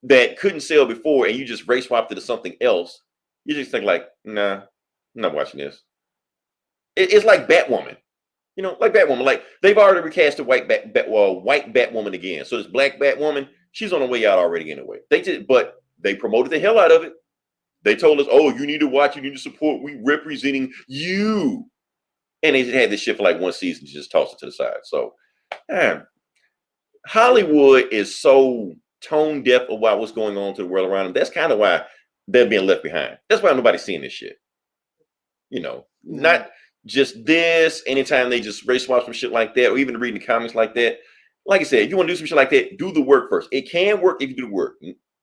that couldn't sell before and you just race swapped it to something else, you just think like, nah, I'm not watching this. It's like Batwoman. You know, like Batwoman. Like, they've already recast a white Batwoman again. So this Black Batwoman, she's on the way out already anyway. But they promoted the hell out of it. They told us, oh, you need to watch, you need to support, we representing you. And they just had this shit for like one season, just toss it to the side. So, Hollywood is so tone deaf about what's going on to the world around them. That's kind of why they're being left behind. That's why nobody's seeing this shit. You know, not just this. Anytime they just race swap some shit like that, or even reading comics like that. Like I said, if you want to do some shit like that, do the work first. It can work if you do the work.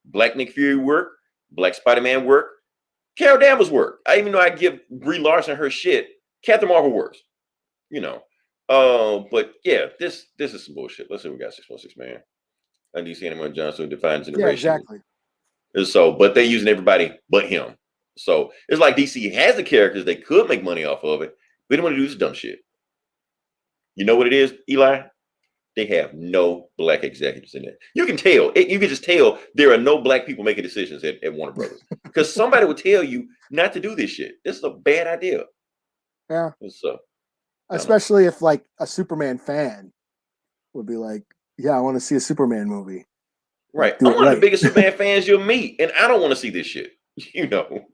Black Nick Fury work, Black Spider-Man work, Carol Danvers work. Even though I give Brie Larson her shit, Captain Marvel works. You know. But yeah, this is some bullshit. Let's see what we got. 616, man. DC Animal Johnson defines generation. Yeah, exactly. And so, but they're using everybody but him. So it's like DC has the characters they could make money off of it. They don't want to do this dumb shit. You know what it is, Eli? They have no black executives in it. You can tell. You can just tell there are no black people making decisions at Warner Brothers. Because somebody would tell you not to do this shit. This is a bad idea. Yeah. So, especially if like a Superman fan would be like, yeah, I want to see a Superman movie. Right. I'm one of the biggest Superman fans you'll meet, and I don't want to see this shit. You know.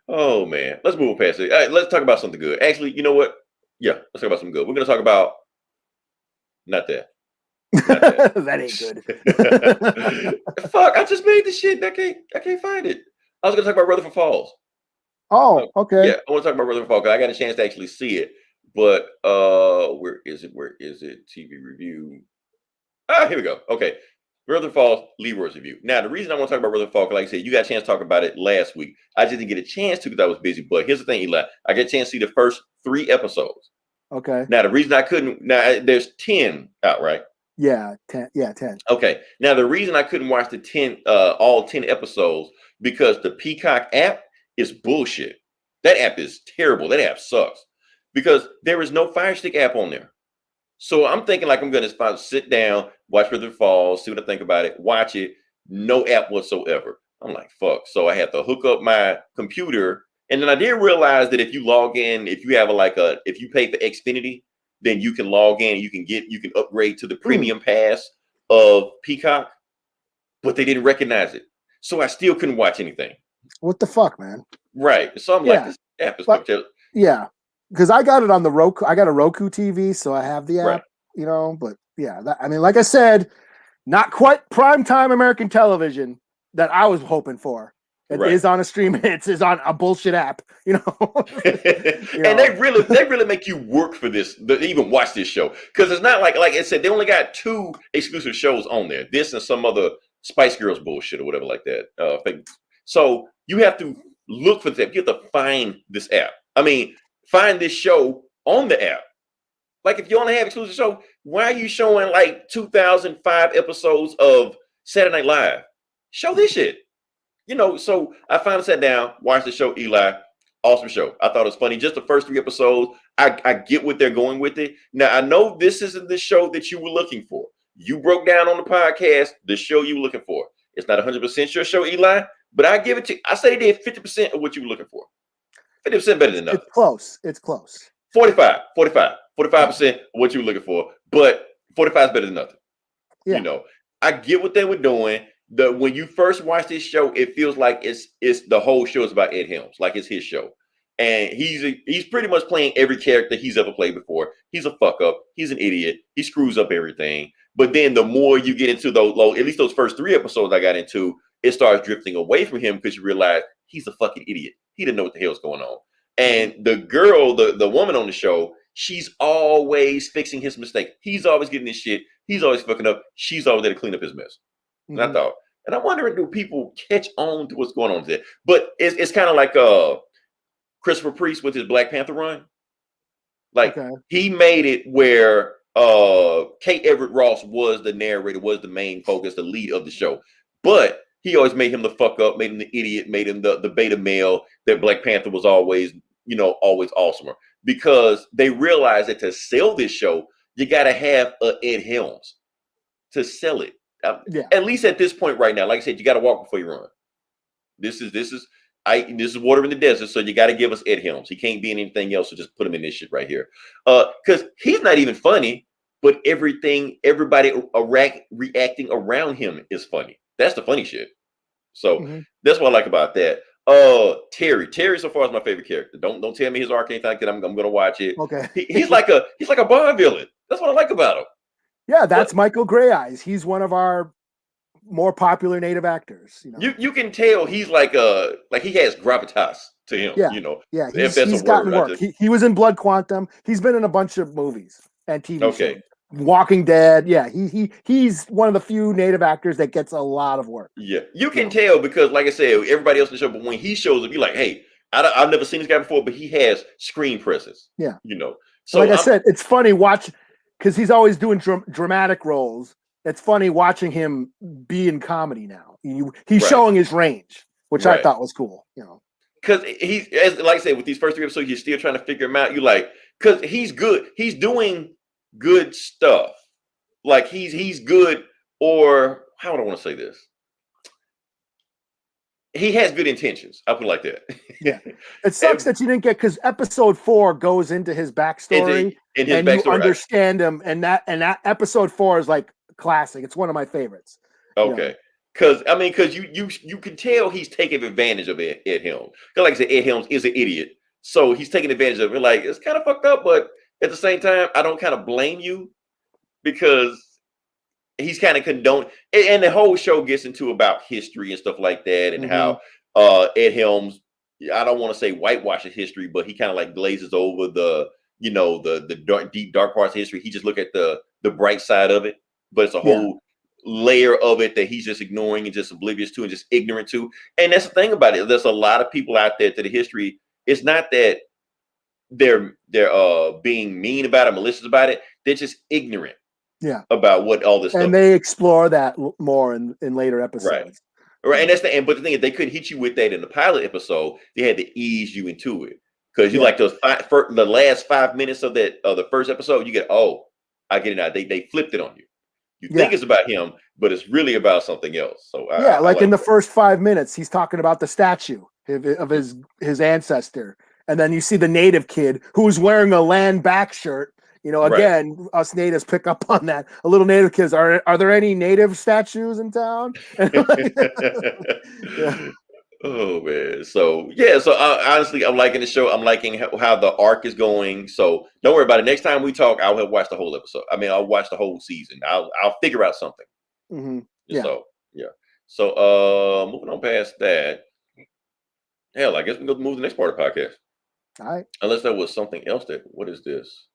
Oh man. Let's move past it. All right, let's talk about something good. Actually, you know what? Yeah, let's talk about something good. We're gonna talk about not that. Not that. That ain't good. Fuck, I just made this shit. I can't find it. I was gonna talk about Rutherford Falls. Oh, okay. Yeah, I want to talk about Rutherford Falls because I got a chance to actually see it. But where is it? TV review. Here we go. Okay. Rutherford Falls, Leroy's review. Now, the reason I want to talk about Rutherford Falls, like I said, you got a chance to talk about it last week. I just didn't get a chance to because I was busy. But here's the thing, Eli. I got a chance to see the first 3 episodes. Okay. Now, the reason I couldn't, there's 10 out, right? Yeah, 10. Yeah, 10. Okay. Now, the reason I couldn't watch the 10, all 10 episodes, because the Peacock app is bullshit. That app is terrible. That app sucks. Because there is no Fire Stick app on there. So I'm thinking like I'm going to sit down, watch Rutherford Falls, see what I think about it, watch it, no app whatsoever. I'm like, fuck. So I had to hook up my computer. And then I did realize that if you log in, if you have if you pay for Xfinity, then you can log in, you can upgrade to the premium pass of Peacock, but they didn't recognize it. So I still couldn't watch anything. What the fuck, man? Right. So I'm like, this app is fucked up. Yeah. Because I got it on the Roku. I got a Roku TV, so I have the app, you know. But yeah, I mean, like I said, not quite primetime American television that I was hoping for. It is on a stream. It is on a bullshit app, you know. And they really make you work for this, to even watch this show, because it's not like I said, they only got 2 exclusive shows on there. This and some other Spice Girls bullshit or whatever like that. So you have to look for that. You have to find this app. I mean, find this show on the app. Like, if you only have exclusive show, why are you showing like 2005 episodes of Saturday Night Live? Show this shit. You know, so I finally sat down, watched the show, Eli. Awesome show. I thought it was funny. Just the first 3 episodes. I get what they're going with it. Now, I know this isn't the show that you were looking for. You broke down on the podcast the show you were looking for. It's not 100% your show, Eli, but I give it to you. I say they did 50% of what you were looking for. 50% better than nothing. It's close. 45% of what you were looking for, but 45 is better than nothing. Yeah. You know, I get what they were doing. When you first watch this show, it feels like it's the whole show is about Ed Helms, like it's his show, and he's pretty much playing every character he's ever played before. He's a fuck up. He's an idiot. He screws up everything. But then the more you get into those, at least those first 3 episodes I got into, it starts drifting away from him because you realize he's a fucking idiot. He didn't know what the hell's going on. And the girl, the woman on the show, she's always fixing his mistake. He's always getting this shit. He's always fucking up. She's always there to clean up his mess. And I thought, and I'm wondering, do people catch on to what's going on there? But it's kind of like Christopher Priest with his Black Panther run. Like he made it where Kate Everett Ross was the narrator, was the main focus, the lead of the show. But he always made him the fuck up, made him the idiot, made him the beta male that Black Panther was always, always awesomer. Because they realized that to sell this show, you got to have Ed Helms to sell it. At least at this point right now, like I said, you got to walk before you run. This is water in the desert, so you got to give us Ed Helms. He can't be in anything else, so just put him in this shit right here. Because he's not even funny, but everybody reacting around him is funny. That's the funny shit. So that's what I like about that. Terry so far is my favorite character. Don't tell me his arc ain't like that. I'm gonna watch it. Okay. He's like a Bond villain. That's what I like about him. Yeah, that's Michael Grey Eyes. He's one of our more popular native actors. You can tell he's like he has gravitas to him. Yeah, he's gotten work. He was in Blood Quantum. He's been in a bunch of movies and TV shows. Walking Dead. Yeah, he's one of the few native actors that gets a lot of work. Yeah, you can tell because, like I said, everybody else in the show. But when he shows up, you're like, hey, I've never seen this guy before, but he has screen presence. Yeah, So like I said, it's funny because he's always doing dramatic roles. It's funny watching him be in comedy now. He's showing his range, which I thought was cool. Because like I said, with these first 3 episodes, you're still trying to figure him out. You like, because he's good. He's doing good stuff. Like he's good, or how would I want to say this? He has good intentions. I'll put it like that. Yeah. It sucks that you didn't get, because episode 4 goes into his backstory and you understand him. And that episode 4 is like classic. It's one of my favorites. Okay. Because you can tell he's taking advantage of Ed Helms. Because like I said, Ed Helms is an idiot. So he's taking advantage of it. Like, it's kind of fucked up, but at the same time, I don't kind of blame you, because he's kind of condoned, and the whole show gets into about history and stuff like that, and how Ed Helms, I don't want to say whitewashes history, but he kind of like glazes over the deep dark parts of history. He just look at the bright side of it, but it's a whole layer of it that he's just ignoring and just oblivious to and just ignorant to. And that's the thing about it. There's a lot of people out there to the history. It's not that they're being mean about it, malicious about it. They're just ignorant about what all this stuff and they explore that more in later episodes. Right. And that's but the thing is, they couldn't hit you with that in the pilot episode. They had to ease you into it, because you like those the last 5 minutes of the first episode, you get, I get it now. They flipped it on you. You think it's about him, but it's really about something else. So I like in the first 5 minutes, he's talking about the statue of his ancestor. And then you see the native kid who's wearing a land back shirt. Again, us natives pick up on that. A little native kids. Are there any native statues in town? Oh man. So honestly, I'm liking the show. I'm liking how the arc is going. So don't worry about it. Next time we talk, I'll have watched the whole episode. I'll watch the whole season. I'll figure out something. So moving on past that. Hell, I guess we can go move to the next part of the podcast. All right. Unless there was something else what is this?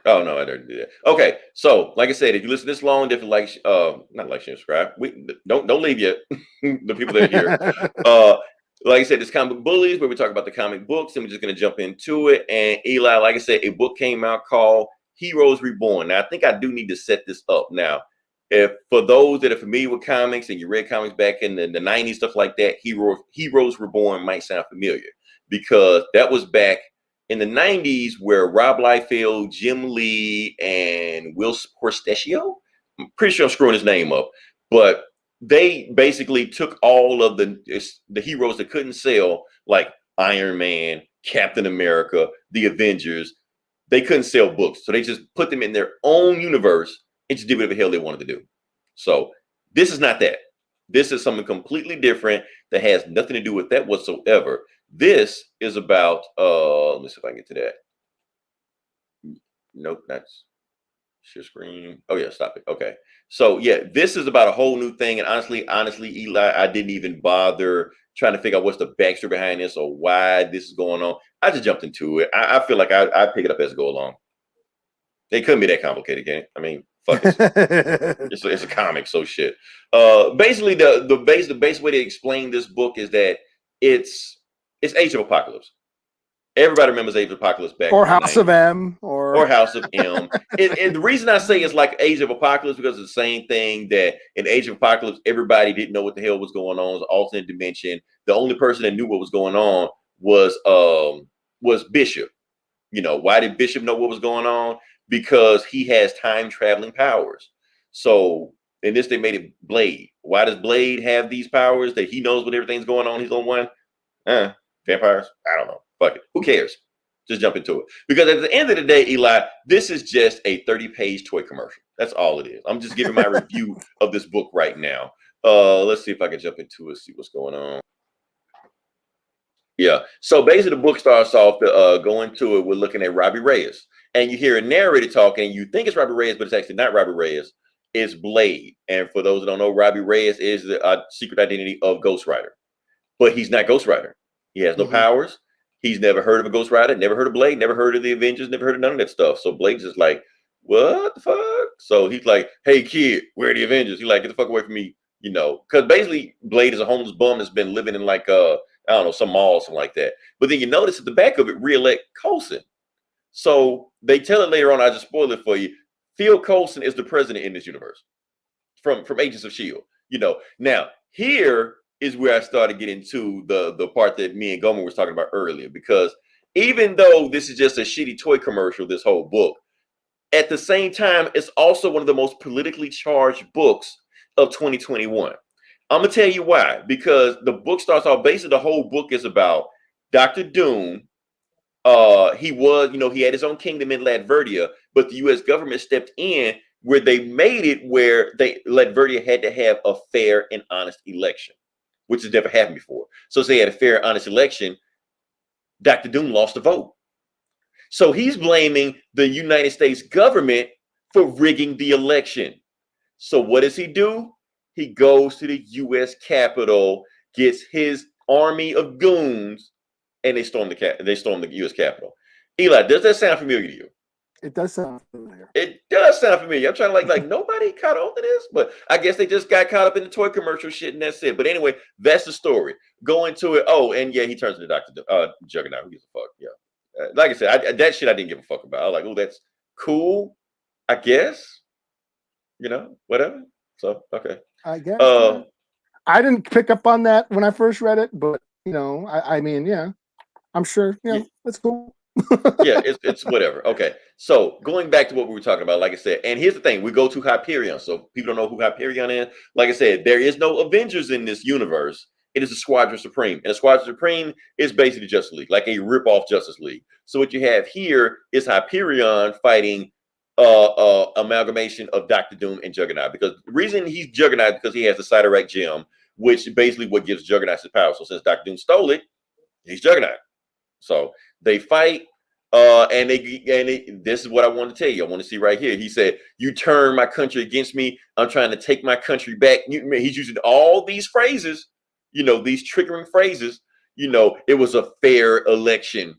Oh no, I didn't do that. Okay, so like I said, if you listen this long, definitely not like, share, subscribe. Don't leave yet. The people that are here. Like I said, it's Comic Book Bullies, where we talk about the comic books, and we're just gonna jump into it. And Eli, like I said, a book came out called Heroes Reborn. Now I think I do need to set this up now. If for those that are familiar with comics and you read comics back in the 90s, stuff like that, Heroes Reborn might sound familiar, because that was back in the 90s where Rob Liefeld, Jim Lee, and Will Corstechio, I'm pretty sure I'm screwing his name up, but they basically took all of the heroes that couldn't sell, like Iron Man, Captain America, the Avengers. They couldn't sell books, so they just put them in their own universe and just did whatever the hell they wanted to do. So this is not that. This is something completely different that has nothing to do with that whatsoever. This is about let me see if I can get to that. Nope, that's share screen. Oh yeah, stop it. Okay. So yeah, this is about a whole new thing. And honestly, Eli, I didn't even bother trying to figure out what's the backstory behind this or why this is going on. I just jumped into it. I feel like I pick it up as I go along. It couldn't be that complicated, can it? I mean, fuck it. It's a comic, so shit. Basically, the base way to explain this book is that it's Age of Apocalypse. Everybody remembers Age of Apocalypse back or in the House 90s. of M Or House of M. And the reason I say it's like Age of Apocalypse because it's the same thing that in Age of Apocalypse, everybody didn't know what the hell was going on. It was an alternate dimension. The only person that knew what was going on was Bishop. You know, why did Bishop know what was going on? Because he has time traveling powers. So in this, they made it Blade. Why does Blade have these powers that he knows what everything's going on? He's on one. Vampires? I don't know. Fuck it. Who cares? Just jump into it. Because at the end of the day, Eli, this is just a 30-page toy commercial. That's all it is. I'm just giving my review of this book right now. Let's see if I can jump into it, see what's going on. Yeah. So basically, the book starts off going to it. We're looking at Robbie Reyes. And you hear a narrator talking. You think it's Robbie Reyes, but it's actually not Robbie Reyes. It's Blade. And for those that don't know, Robbie Reyes is the secret identity of Ghost Rider. But he's not Ghost Rider. He has no powers. He's never heard of a Ghost Rider, never heard of Blade, never heard of the Avengers, never heard of none of that stuff. So Blade's just like, what the fuck? So he's like, hey, kid, where are the Avengers? He's like, get the fuck away from me, you know. Because basically, Blade is a homeless bum that's been living in like, I don't know, some mall or something like that. But then you notice at the back of it, re-elect Coulson. So they tell it later on, I just spoil it for you. Phil Coulson is the president in this universe from Agents of S.H.I.E.L.D. You know, now here is where I started getting to the part that me and Gomer was talking about earlier. Because even though this is just a shitty toy commercial, this whole book, at the same time, it's also one of the most politically charged books of 2021. I'm gonna tell you why. Because the book starts off, basically the whole book is about Dr. Doom. He was, he had his own kingdom in Latveria, but the U.S. government stepped in where they made it where Latveria had to have a fair and honest election, which has never happened before. So they had a fair, honest election. Dr. Doom lost the vote. So he's blaming the United States government for rigging the election. So what does he do? He goes to the U.S. Capitol, gets his army of goons, and they storm the U.S. Capitol. Eli, does that sound familiar to you? It does sound familiar. It does sound familiar. I'm trying to like nobody caught on to this, but I guess they just got caught up in the toy commercial shit, and that's it. But anyway, that's the story. Go into it. Oh, and yeah, he turns into Dr. Juggernaut. Who gives a fuck? Yeah. Like I said, that shit I didn't give a fuck about. I was like, oh, that's cool, I guess. Whatever. So, okay. I guess. I didn't pick up on that when I first read it, but I mean, yeah, I'm sure. Yeah, that's cool. Yeah, it's whatever. Okay, so going back to what we were talking about, like I said, and here's the thing: we go to Hyperion. So people don't know who Hyperion is. Like I said, there is no Avengers in this universe. It is a Squadron Supreme, and a Squadron Supreme is basically Justice League, like a rip-off Justice League. So what you have here is Hyperion fighting amalgamation of Dr. Doom and Juggernaut. Because the reason he's Juggernaut because he has the Cyteract gem, which basically what gives Juggernaut his power. So since Dr. Doom stole it, he's Juggernaut. So they fight, and this is what I want to tell you. I want to see right here. He said, "You turn my country against me. I'm trying to take my country back." He's using all these phrases, these triggering phrases. It was a fair election.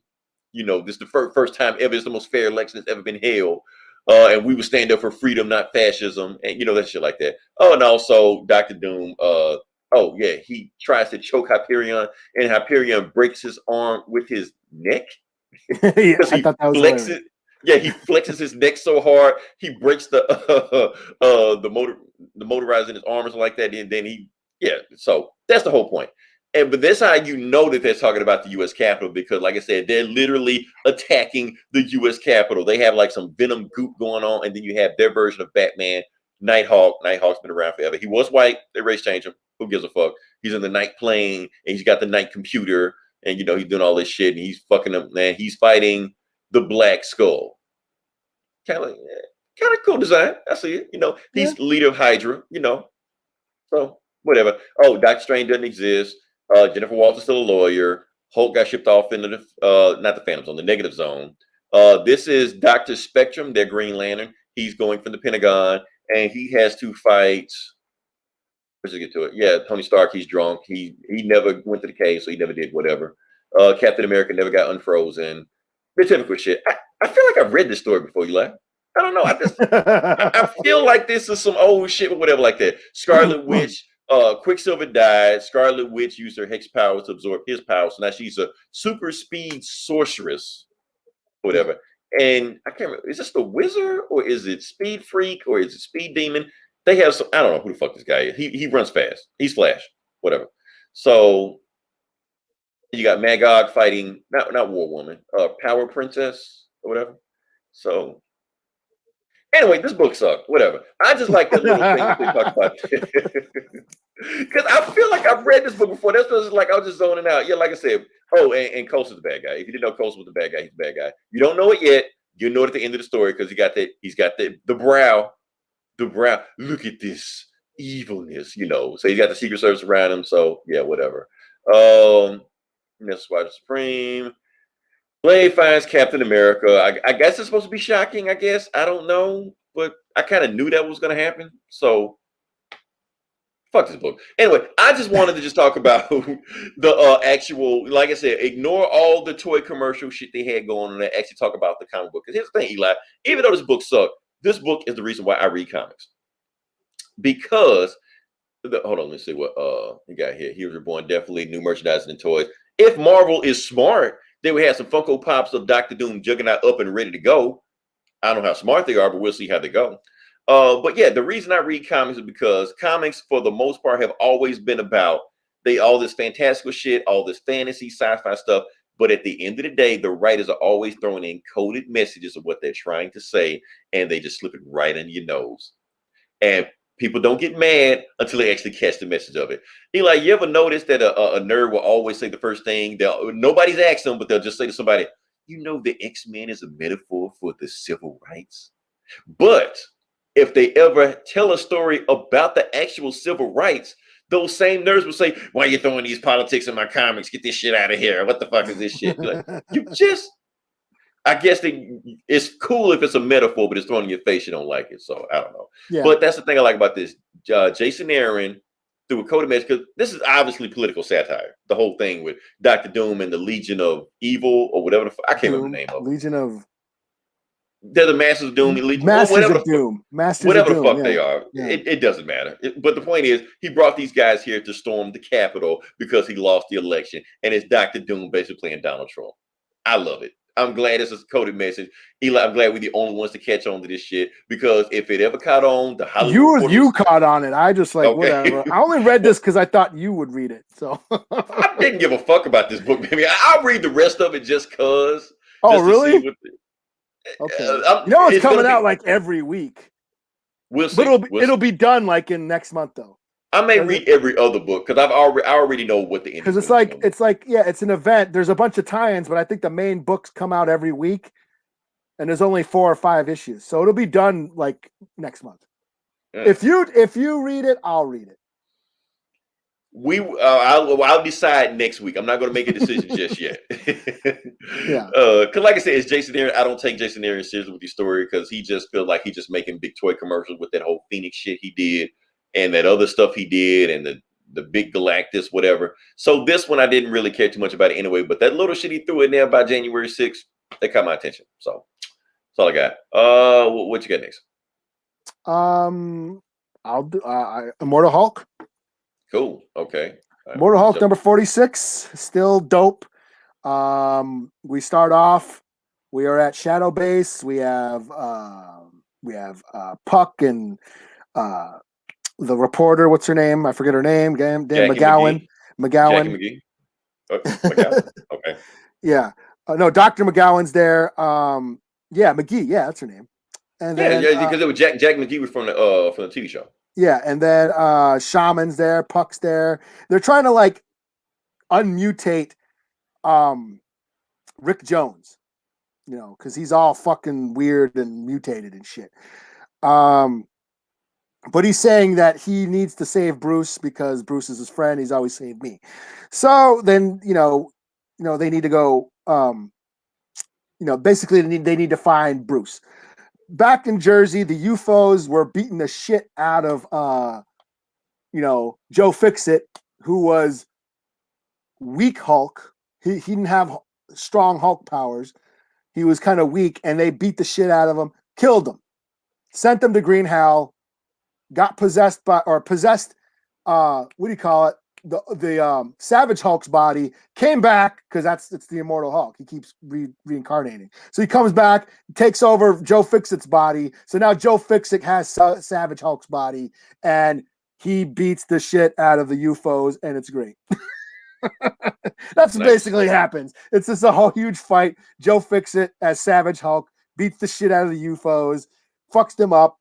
This is the first time ever. It's the most fair election that's ever been held. And we would stand up for freedom, not fascism, and that shit like that. Oh, and also Dr. Doom. Oh yeah, he tries to choke Hyperion, and Hyperion breaks his arm with his neck. Yeah, I thought that was flexes. Yeah, he flexes his neck so hard he breaks the motorized in his arms like that, and then So that's the whole point. But that's how you know that they're talking about the U.S. Capitol, because, like I said, they're literally attacking the U.S. Capitol. They have like some Venom goop going on, and then you have their version of Batman, Nighthawk. Nighthawk's been around forever. He was white. They race changed him. Who gives a fuck? He's in the night plane, and he's got the night computer, and he's doing all this shit, and he's fucking up. Man, he's fighting the Black Skull. Kind Kind of cool design. I see it. Yeah. He's the leader of Hydra. So whatever. Oh, Doctor Strange doesn't exist. Jennifer Walters still a lawyer. Hulk got shipped off into the not the Phantom Zone, the Negative Zone. This is Doctor Spectrum, their Green Lantern. He's going from the Pentagon, and he has to fight. Let's just get to it. Yeah, Tony Stark. He's drunk. He never went to the cave, so he never did whatever. Captain America never got unfrozen. The typical shit. I feel like I've read this story before. You like? I don't know. I feel like this is some old shit or whatever like that. Scarlet Witch, Quicksilver died. Scarlet Witch used her hex power to absorb his power. So now she's a super speed sorceress, whatever. And I can't remember, is this the wizard or is it Speed Freak or is it Speed Demon? They have some, I don't know who the fuck this guy is. He runs fast. He's Flash, whatever. So you got Magog fighting, not War Woman, Power Princess or whatever. So anyway, this book sucked. Whatever. I just like that little thing that they talk about. Because I feel like I've read this book before. That's just like I was just zoning out. Yeah, like I said. Oh, and Coast is the bad guy. If you didn't know Coast was the bad guy, he's the bad guy. You don't know it yet. You know it at the end of the story because he's got the brow. The brow. Look at this evilness, So he's got the Secret Service around him. So yeah, whatever. That's Squadron Supreme. Blade finds Captain America. I guess it's supposed to be shocking, I guess. I don't know. But I kind of knew that was going to happen. So, fuck this book. Anyway, I just wanted to just talk about the actual, like I said, ignore all the toy commercial shit they had going on and actually talk about the comic book. Because here's the thing, Eli. Even though this book sucked, this book is the reason why I read comics. Because, hold on, let's see what you got here. Heroes Reborn, definitely new merchandising and toys. If Marvel is smart, they would have some Funko Pops of Doctor Doom, Juggernaut up and ready to go. I don't know how smart they are, but we'll see how they go. But yeah, the reason I read comics is because comics, for the most part, have always been about all this fantastical shit, all this fantasy, sci-fi stuff. But at the end of the day, the writers are always throwing in coded messages of what they're trying to say, and they just slip it right under your nose. And people don't get mad until they actually catch the message of it. Eli, you ever notice that a nerd will always say the first thing? Nobody's asked them, but they'll just say to somebody, the X-Men is a metaphor for the civil rights. But if they ever tell a story about the actual civil rights, those same nerds will say, why are you throwing these politics in my comics? Get this shit out of here. What the fuck is this shit? Like, I guess it's cool if it's a metaphor, but it's thrown in your face. You don't like it. So I don't know. Yeah. But that's the thing I like about this. Jason Aaron through a coded message, because this is obviously political satire. The whole thing with Dr. Doom and the Legion of Evil or whatever. I can't remember the name of it. Legion of... They're the Masters of Doom. Legion, Masters of Doom. Whatever the fuck they are. Yeah. It doesn't matter. But the point is, he brought these guys here to storm the Capitol because he lost the election. And it's Dr. Doom basically playing Donald Trump. I love it. I'm glad it's a coded message. Eli, I'm glad we're the only ones to catch on to this shit, because if it ever caught on, the Hollywood you caught on it. I just whatever. I only read this because I thought you would read it. So I didn't give a fuck about this book, baby. I'll read the rest of it just cause. Oh, really? Okay. It's coming out like every week. We'll see. But it'll be done like in next month though. I may read every other book because I already know what the end is. Because it's an event. There's a bunch of tie-ins, but I think the main books come out every week, and there's only 4 or 5 issues, so it'll be done like next month. Yeah. If you read it, I'll read it. I'll decide next week. I'm not going to make a decision just yet. Yeah. Because like I said, it's Jason Aaron. I don't take Jason Aaron seriously with the story because he just feels like he's just making big toy commercials with that whole Phoenix shit he did. And that other stuff he did, and the big Galactus, whatever. So this one I didn't really care too much about it anyway. But that little shit he threw in there by January 6th, that caught my attention. So that's all I got. What you got next? I'll do Immortal Hulk. Cool. Okay. Right. Immortal Hulk number 46, still dope. We start off. We are at Shadow Base. We have Puck and the reporter, what's her name? I forget her name. Damn, McGowan. McGowan. McGowan. Okay. Yeah. No, Dr. McGowan's there. Yeah, McGee. Yeah, that's her name. And then, because it was Jack McGee was from the TV show. Yeah, and then Shaman's there, Puck's there. They're trying to like unmutate Rick Jones, because he's all fucking weird and mutated and shit. But he's saying that he needs to save Bruce because Bruce is his friend. He's always saved me. So then, they need to go. Basically, they need to find Bruce. Back in Jersey, the UFOs were beating the shit out of, Joe Fixit, who was weak Hulk. He didn't have strong Hulk powers. He was kind of weak, and they beat the shit out of him, killed him, sent him to Green Hell, got possessed. What do you call it? The Savage Hulk's body came back because it's the Immortal Hulk. He keeps reincarnating. So he comes back, takes over Joe Fixit's body. So now Joe Fixit has Savage Hulk's body, and he beats the shit out of the UFOs, and it's great. That's what basically happens. It's just a whole huge fight. Joe Fixit as Savage Hulk beats the shit out of the UFOs, fucks them up.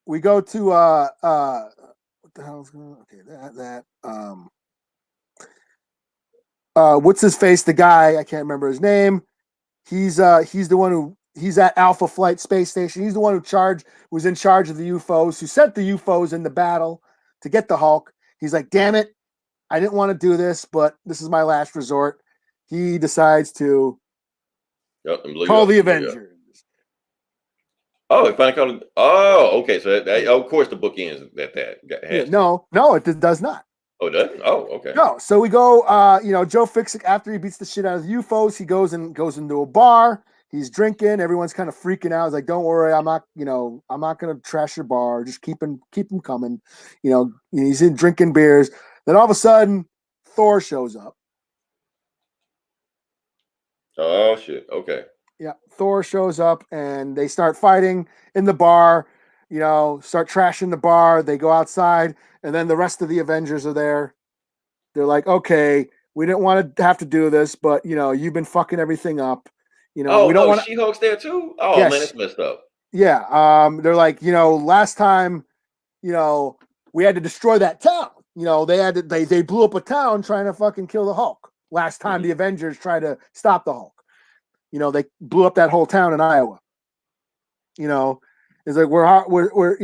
We go to what the hell's going on? Okay, what's his face? The guy, I can't remember his name. He's the one he's at Alpha Flight Space Station. He's the one was in charge of the UFOs, who sent the UFOs in the battle to get the Hulk. He's like, damn it, I didn't want to do this, but this is my last resort. He decides to call the Avengers. Oh, it finally called. Oh, okay. So of course the book ends No, it does not. Oh, it doesn't? Oh, okay. No. So we go. Joe Fixit, after he beats the shit out of the UFOs, he goes into a bar. He's drinking. Everyone's kind of freaking out. He's like, "Don't worry, I'm not going to trash your bar. Just keep them coming." He's in drinking beers. Then all of a sudden, Thor shows up. Oh shit! Okay. Yeah, Thor shows up and they start fighting in the bar. Start trashing the bar. They go outside, and then the rest of the Avengers are there. They're like, "Okay, we didn't want to have to do this, but you've been fucking everything up." We don't want. She-Hulk's there too. Oh man, it's messed up. Yeah. They're like, last time, we had to destroy that town. They blew up a town trying to fucking kill the Hulk. Last time the Avengers tried to stop the Hulk. They blew up that whole town in Iowa. It's like we're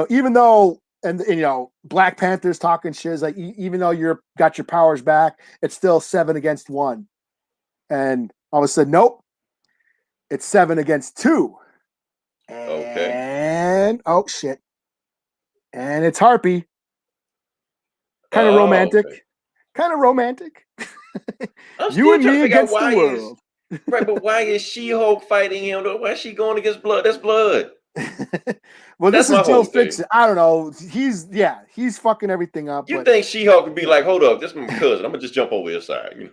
even though and Black Panther's talking shit is like even though you're got your powers back, it's still 7 against 1. And all of a sudden, nope, it's 7 against 2. Okay. And oh shit. And it's Harpy. Kind of romantic. Okay. Kind of romantic. You and me against the world. Right, but why is She-Hulk fighting him? Why is she going against blood? That's blood. Well, this is Joe Fixit. I don't know. He's fucking everything up. You think She-Hulk would be like, hold up, this is my cousin. I'm gonna just jump over his side.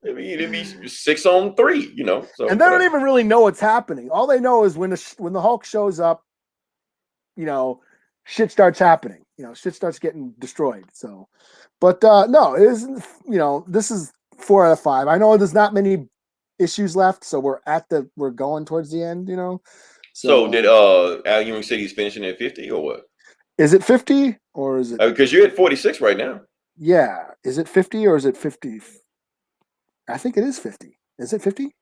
It'd be 6 on 3, So, and they don't even really know what's happening. All they know is when the Hulk shows up, shit starts happening. Shit starts getting destroyed. So, but no, it isn't. This is 4 out of 5. I know there's not many issues left, so we're going towards the end. So did Al Ewing say he's finishing at 50 or what? Is it 50 or is it? Because you're at 46 right now. Yeah, is it 50 or is it 50? I think it is 50. Is it 50?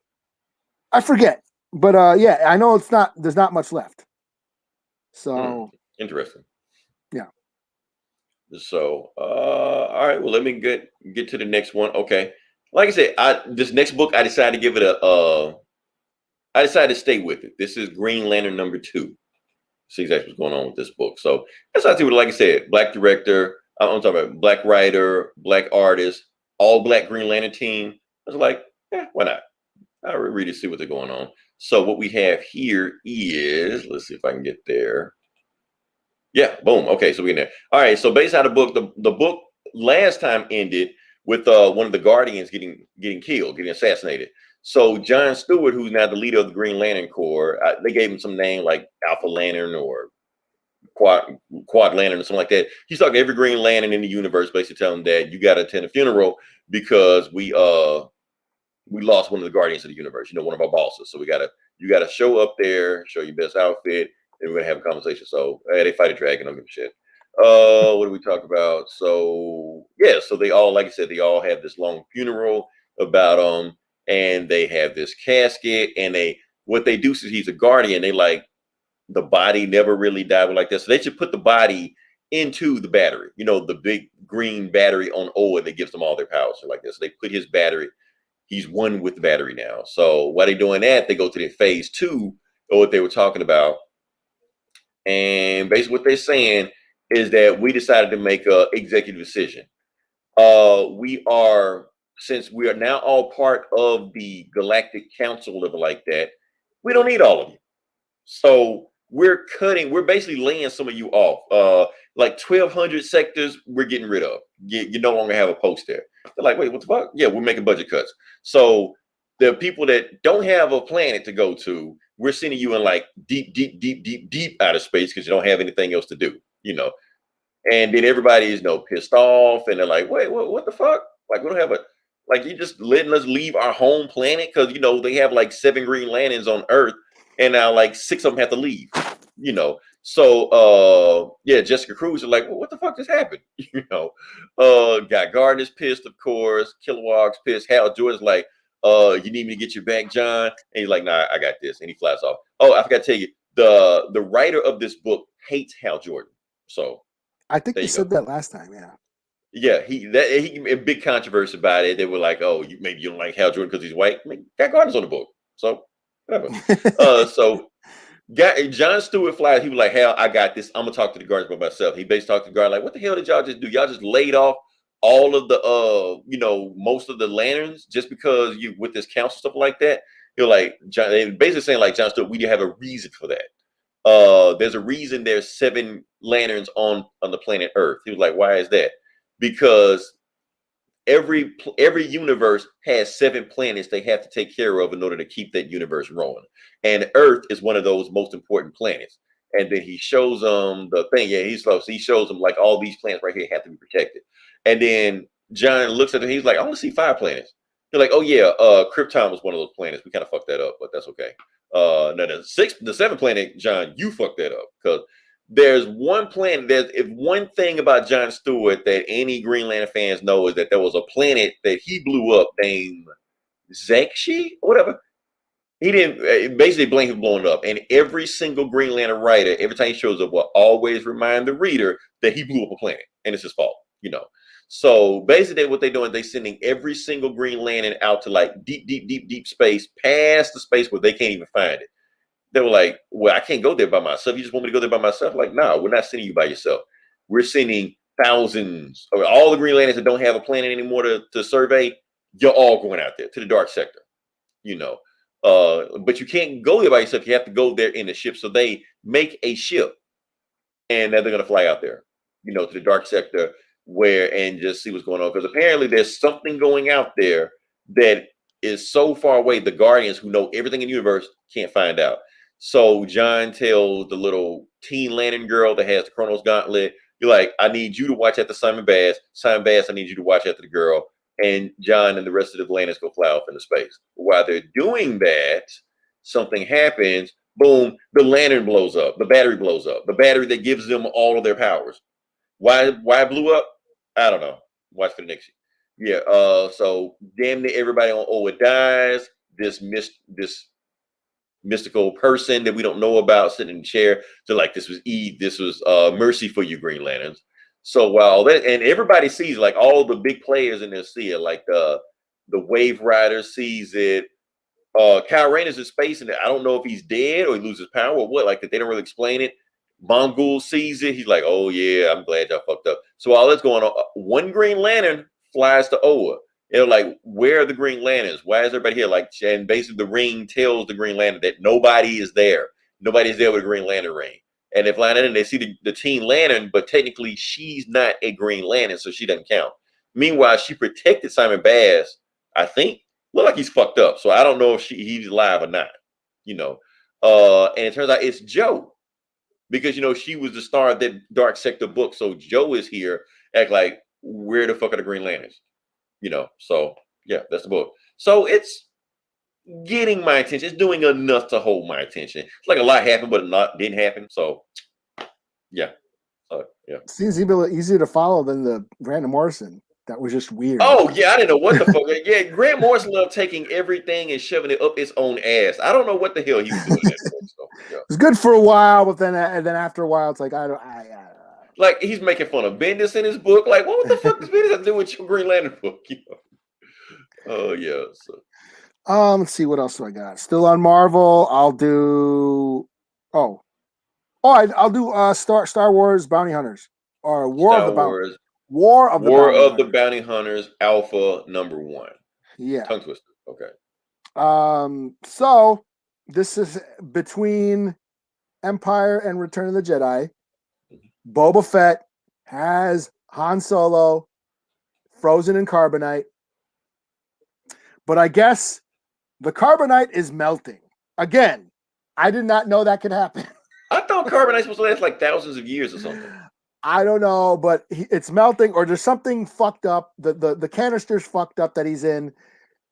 I forget, but yeah, I know it's not. There's not much left. So interesting. Yeah. So all right, well, let me get to the next one. Okay, like I said, this next book I decided to give it I decided to stay with it. This is Green Lantern number 2. See exactly what's going on with this book. So that's how I do it. Like I said, black director. I'm talking about black writer, black artist, all black Green Lantern team. I was like, why not? I'll read it, see what's going on. So what we have here is, let's see if I can get there. Yeah, boom. Okay, so we're in there. All right, so based on the book, the book last time ended with one of the Guardians getting killed, getting assassinated. So John Stewart, who's now the leader of the Green Lantern Corps, they gave him some name like Alpha Lantern or Quad Lantern or something like that. He's talking to every Green Lantern in the universe, basically telling them that you got to attend a funeral because we lost one of the Guardians of the universe. One of our bosses. So you gotta show up there, show your best outfit, and we're gonna have a conversation. So they fight a dragon. Don't give a shit. What do we talk about? So yeah, so they all, like I said, they all have this long funeral about and they have this casket, and they what they do, since he's a guardian, they like the body never really died like that. So they should put the body into the battery, the big green battery on Oa that gives them all their powers like this. So they put his battery, he's one with the battery now. So while they're doing that, they go to the phase 2 of what they were talking about. And basically what they're saying is that we decided to make a executive decision. Since we are now all part of the Galactic Council of like that, we don't need all of you. So we're basically laying some of you off. Like 1,200 sectors, we're getting rid of. You no longer have a post there. They're like, wait, what the fuck? Yeah, we're making budget cuts. So the people that don't have a planet to go to, we're sending you in like deep out of space because you don't have anything else to do, And then everybody is pissed off, and they're like, wait, what the fuck? Like, we don't have you just letting us leave our home planet because they have like 7 Green Lanterns on Earth, and now like 6 of them have to leave. So yeah, Jessica Cruz are like, well, what the fuck just happened? Got Gardner's pissed, of course. Kilowog's pissed. Hal Jordan's like, you need me to get you back, John? And he's like, nah, I got this, and he flies off. Oh, I forgot to tell you, the writer of this book hates Hal Jordan. So I think you said that last time, yeah. Yeah, he a big controversy about it. They were like, "Oh, maybe you don't like Hal Jordan because he's white." I mean, Guy Gardner's on the book, so whatever. So John Stewart flies. He was like, "Hal, I got this. I'm gonna talk to the guards by myself." He basically talked to the guard like, "What the hell did y'all just do? Y'all just laid off all of the most of the lanterns just because you with this council stuff like that." You're like, John, they basically saying like, John Stewart, we have a reason for that. There's a reason there's 7 lanterns on the planet Earth. He was like, why is that? Because every universe has 7 planets they have to take care of in order to keep that universe rolling, and Earth is one of those most important planets. And then he shows them the thing. Yeah, he's slow. So he shows them like all these planets right here have to be protected. And then John looks at them. He's like, I only see 5 planets. They're like, oh yeah, Krypton was one of those planets. We kind of fucked that up, but that's okay. No, the 7th planet, John, you fucked that up because there's one planet. If one thing about John Stewart that any Green Lantern fans know is that there was a planet that he blew up named Zekshi or whatever. He didn't basically blame him blowing up. And every single Green Lantern writer, every time he shows up, will always remind the reader that he blew up a planet and it's his fault, So basically what they're doing, they're sending every single Green Lantern out to like deep space, past the space where they can't even find it. They were like, well, I can't go there by myself. You just want me to go there by myself? Like, no, we're not sending you by yourself. We're sending thousands of all the Green Lanterns that don't have a planet anymore to survey. You're all going out there to the dark sector, But you can't go there by yourself. You have to go there in a ship. So they make a ship, and then they're going to fly out there, to the dark sector and just see what's going on. Because apparently there's something going out there that is so far away. The Guardians, who know everything in the universe, can't find out. So John tells the little teen lantern girl that has the Chronos Gauntlet, you're like, I need you to watch after Simon Bass. Simon Bass, I need you to watch after the girl. And John and the rest of the lanterns go fly off into space. While they're doing that, something happens. Boom, the lantern blows up. The battery blows up. The battery that gives them all of their powers. Why it blew up? I don't know. Watch for the next year. Yeah. So damn near everybody on Oa dies. This mystical person that we don't know about sitting in the chair. They're like, this was Eve. This was mercy for you, Green Lanterns. So while that, and everybody sees, like all the big players in there see it, like the Wave Rider sees it. Kyle Rayner's in space, and I don't know if he's dead or he loses power or what. Like, they don't really explain it. Mongul sees it. He's like, oh yeah, I'm glad y'all fucked up. So while that's going on, one Green Lantern flies to Oa. They're like, where are the Green Lanterns? Why is everybody here? Like, and basically the ring tells the Green Lantern that nobody is there. Nobody's there with a Green Lantern ring. And they fly in and they see the Teen Lantern, but technically she's not a Green Lantern, so she doesn't count. Meanwhile, she protected Simon Bass, I think. Look like he's fucked up. So I don't know if he's alive or not. And it turns out it's Joe. Because, she was the star of that Dark Sector book. So Joe is here, act like, where the fuck are the Green Lanterns? So yeah, that's the book. So it's getting my attention. It's doing enough to hold my attention. It's like a lot happened, but a lot didn't happen. So yeah. Yeah. Seems easier to follow than the Brandon Morrison That was just weird. Oh yeah, I didn't know what the fuck. Yeah, Grant Morrison loved taking everything and shoving it up its own ass. I don't know what the hell he was doing in that book. So, yeah. It was good for a while, but then after a while, it's like Like he's making fun of Bendis in his book. Like, what the fuck does Bendis have to do with your Green Lantern book? You know? Oh yeah. So. Let's see what else do I got. Still on Marvel. I'll do. I'll do Star Wars Bounty Hunters or War of the Bounty Hunters Alpha #1. Yeah. Tongue twister. Okay. So this is between Empire and Return of the Jedi. Boba Fett has Han Solo frozen in carbonite, but I guess the carbonite is melting again. I did not know that could happen. I thought carbonite was supposed to last like thousands of years or something. I don't know, but it's melting, or there's something fucked up. The canister's fucked up that he's in,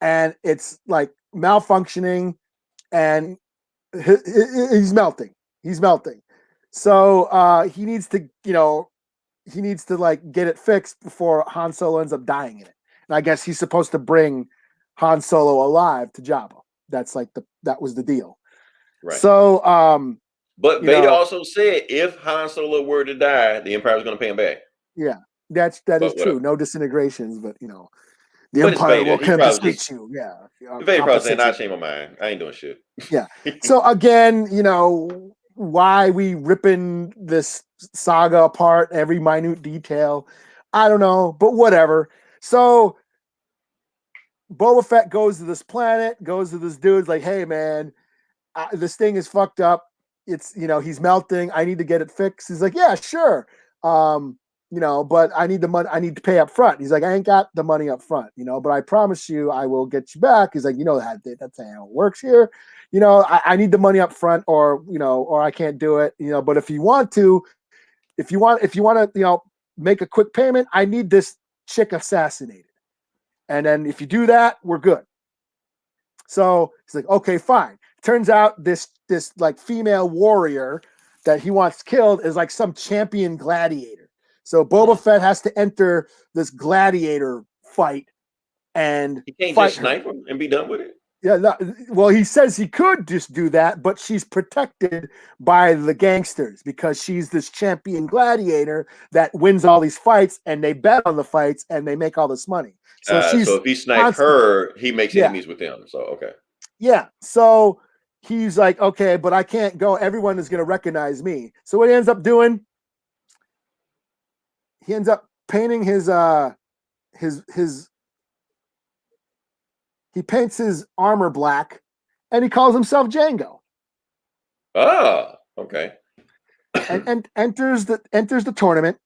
and it's like malfunctioning, and he's melting. He's melting. So he needs to, like get it fixed before Han Solo ends up dying in it. And I guess he's supposed to bring Han Solo alive to Jabba. That's like that was the deal. Right. So, but Vader also said if Han Solo were to die, the Empire was going to pay him back. Yeah, that is true. No disintegrations, but the but Empire will confiscate you. Yeah. Vader probably saying, "I change my mind. I ain't doing shit." Yeah. So again, why we ripping this saga apart, every minute detail, I don't know, but whatever. So Boba Fett goes to this planet, goes to this dude's like, hey man, this thing is fucked up. It's, he's melting. I need to get it fixed. He's like, yeah, sure. But I need the money. I need to pay up front. He's like, I ain't got the money up front, but I promise you I will get you back. He's like, that's how it works here. I need the money up front or I can't do it, but if you want to, make a quick payment, I need this chick assassinated. And then if you do that, we're good. So he's like, okay, fine. Turns out this like female warrior that he wants killed is like some champion gladiator. So Boba Fett has to enter this gladiator fight, and he can't just snipe her and be done with it. Yeah, well, he says he could just do that, but she's protected by the gangsters because she's this champion gladiator that wins all these fights, and they bet on the fights and they make all this money. So so if he snipes her, he makes enemies with them. So okay. Yeah. So he's like, okay, but I can't go. Everyone is going to recognize me. So what he ends up doing, he ends up painting he paints his armor black, and he calls himself Django. Ah, okay. and enters the tournament,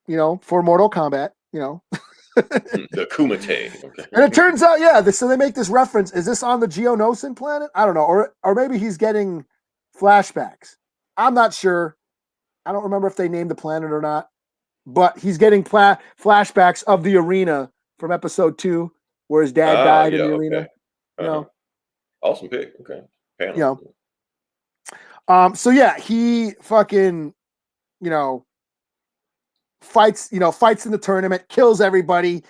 for Mortal Kombat, The Kumite. Okay. And it turns out, so they make this reference. Is this on the Geonosis planet? I don't know, or maybe he's getting flashbacks. I'm not sure. I don't remember if they named the planet or not, but he's getting flashbacks of the arena from episode 2, where his dad died in the arena. Awesome pick. Okay. So yeah, he fucking, fights in the tournament, kills everybody,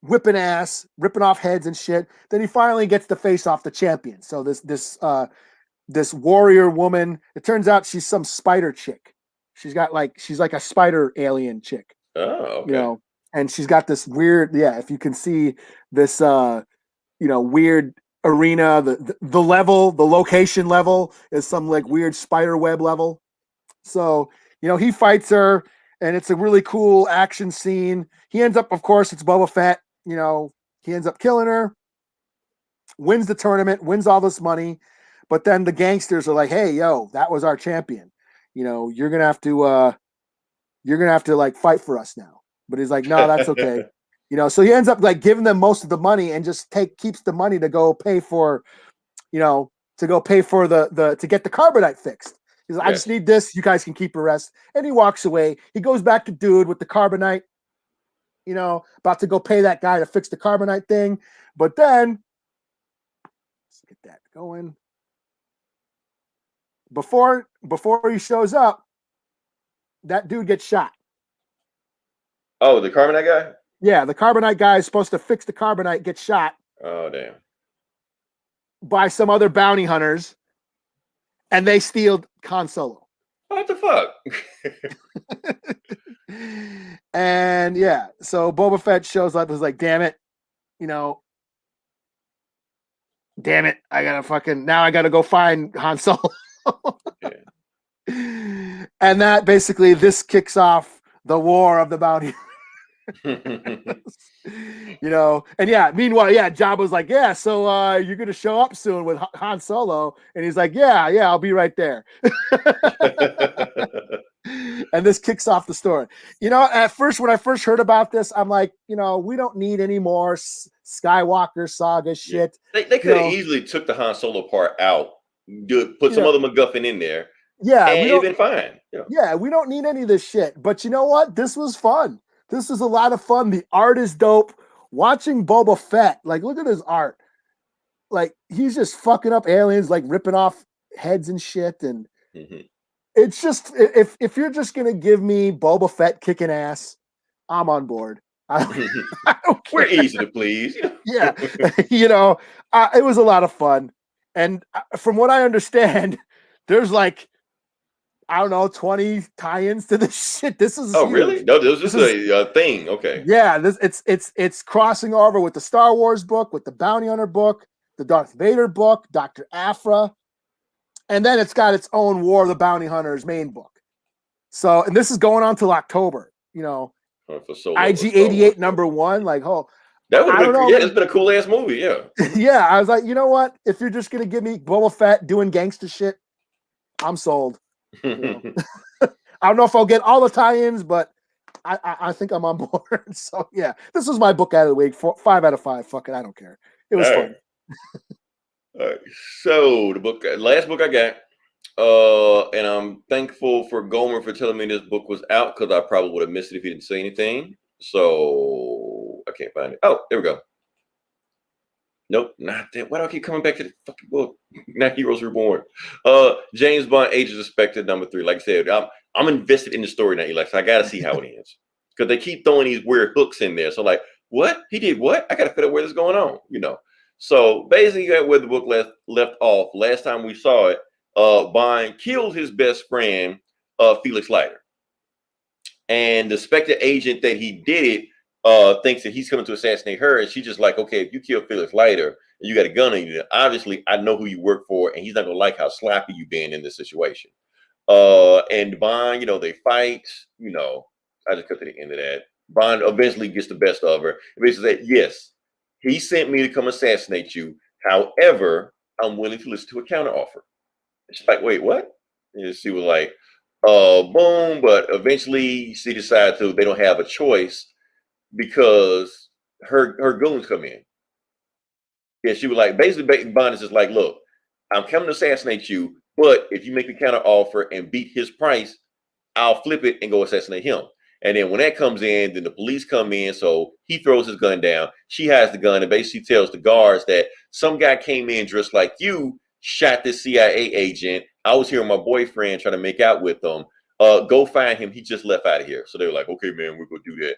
whipping ass, ripping off heads and shit. Then he finally gets to face off the champion. So this warrior woman, it turns out she's some spider chick. She's like a spider alien chick. Oh, okay. And she's got this weird, if you can see this weird arena, the level, the location level is some like weird spider web level. So, he fights her, and it's a really cool action scene. He ends up, of course, it's Boba Fett, he ends up killing her, wins the tournament, wins all this money, but then the gangsters are like, hey, yo, that was our champion. You're gonna have to like fight for us now. But he's like, no, that's okay. So he ends up like giving them most of the money and just keeps the money to go pay for, to get the carbonite fixed. He's like, I just need this. You guys can keep the rest. And he walks away. He goes back to dude with the carbonite, about to go pay that guy to fix the carbonite thing. But then, let's get that going. Before he shows up, that dude gets shot. Oh, the carbonite guy? Yeah, the carbonite guy is supposed to fix the carbonite, gets shot Oh damn. by some other bounty hunters, and they steal Han Solo. What the fuck? And yeah, so Boba Fett shows up, is like, damn it, damn it, I gotta go find Han Solo. Yeah. And that basically, this kicks off the war of the bounty. And yeah, meanwhile, yeah, Jabba's like, yeah, so you're gonna show up soon with Han Solo, and he's like, yeah, I'll be right there. And this kicks off the story. At first, when I first heard about this, I'm like, we don't need any more Skywalker saga shit. Yeah. They could have easily took the Han Solo part out, put some other MacGuffin in there, yeah, and it'd been fine. Yeah, we don't need any of this shit. But you know what? This was fun. This was a lot of fun. The art is dope. Watching Boba Fett, like, look at his art. Like, he's just fucking up aliens, like ripping off heads and shit. And it's just, if you're just gonna give me Boba Fett kicking ass, I'm on board. I don't care. We're easy to please. Yeah, it was a lot of fun. And from what I understand, there's like, I don't know, 20 tie-ins to this shit. This is huge. Really? No, this is a thing. Okay. Yeah, it's crossing over with the Star Wars book, with the Bounty Hunter book, the Darth Vader book, Dr. Aphra, and then it's got its own War of the Bounty Hunters main book. So, and this is going on till October. IG-88 #1, like, that would have been, it's been a cool ass movie, yeah. Yeah, I was like, you know what? If you're just gonna give me Boba Fett doing gangster shit, I'm sold. I don't know if I'll get all the tie-ins, but I think I'm on board. So yeah, this was my book out of the week. 5 out of 5. Fuck it, I don't care. It was fun. All right. So the last book I got, and I'm thankful for Gomer for telling me this book was out, because I probably would have missed it if he didn't say anything. So I can't find it. Oh, there we go. Nope, not that. Why do I keep coming back to the fucking book? Not Heroes Reborn. James Bond, Agents of Spectre, #3. Like I said, I'm invested in the story now, Eli. So I gotta see how it ends, because they keep throwing these weird hooks in there. So like, what? He did what? I gotta figure out where this is going on, So basically, where the book left off. Last time we saw it, Bond killed his best friend, Felix Leiter, and the Spectre agent that he did it thinks that he's coming to assassinate her, and she's just like, okay, if you kill Felix Leiter and you got a gun on you, obviously I know who you work for, and he's not gonna like how sloppy you've been in this situation. And Bond, they fight. I just cut to the end of that. Bond eventually gets the best of her. And basically said, yes, he sent me to come assassinate you. However, I'm willing to listen to a counteroffer. She's like, wait, what? And she was like, boom. But eventually she decides they don't have a choice, because her goons come in. Yeah, she was like, basically Bond is just like, look, I'm coming to assassinate you, but if you make the counter offer and beat his price, I'll flip it and go assassinate him. And then when that comes in, then the police come in, so he throws his gun down. She has the gun and basically tells the guards that some guy came in dressed like you, shot this CIA agent. I was here with my boyfriend trying to make out with him. Go find him. He just left out of here. So they were like, okay, man, we're going to do that.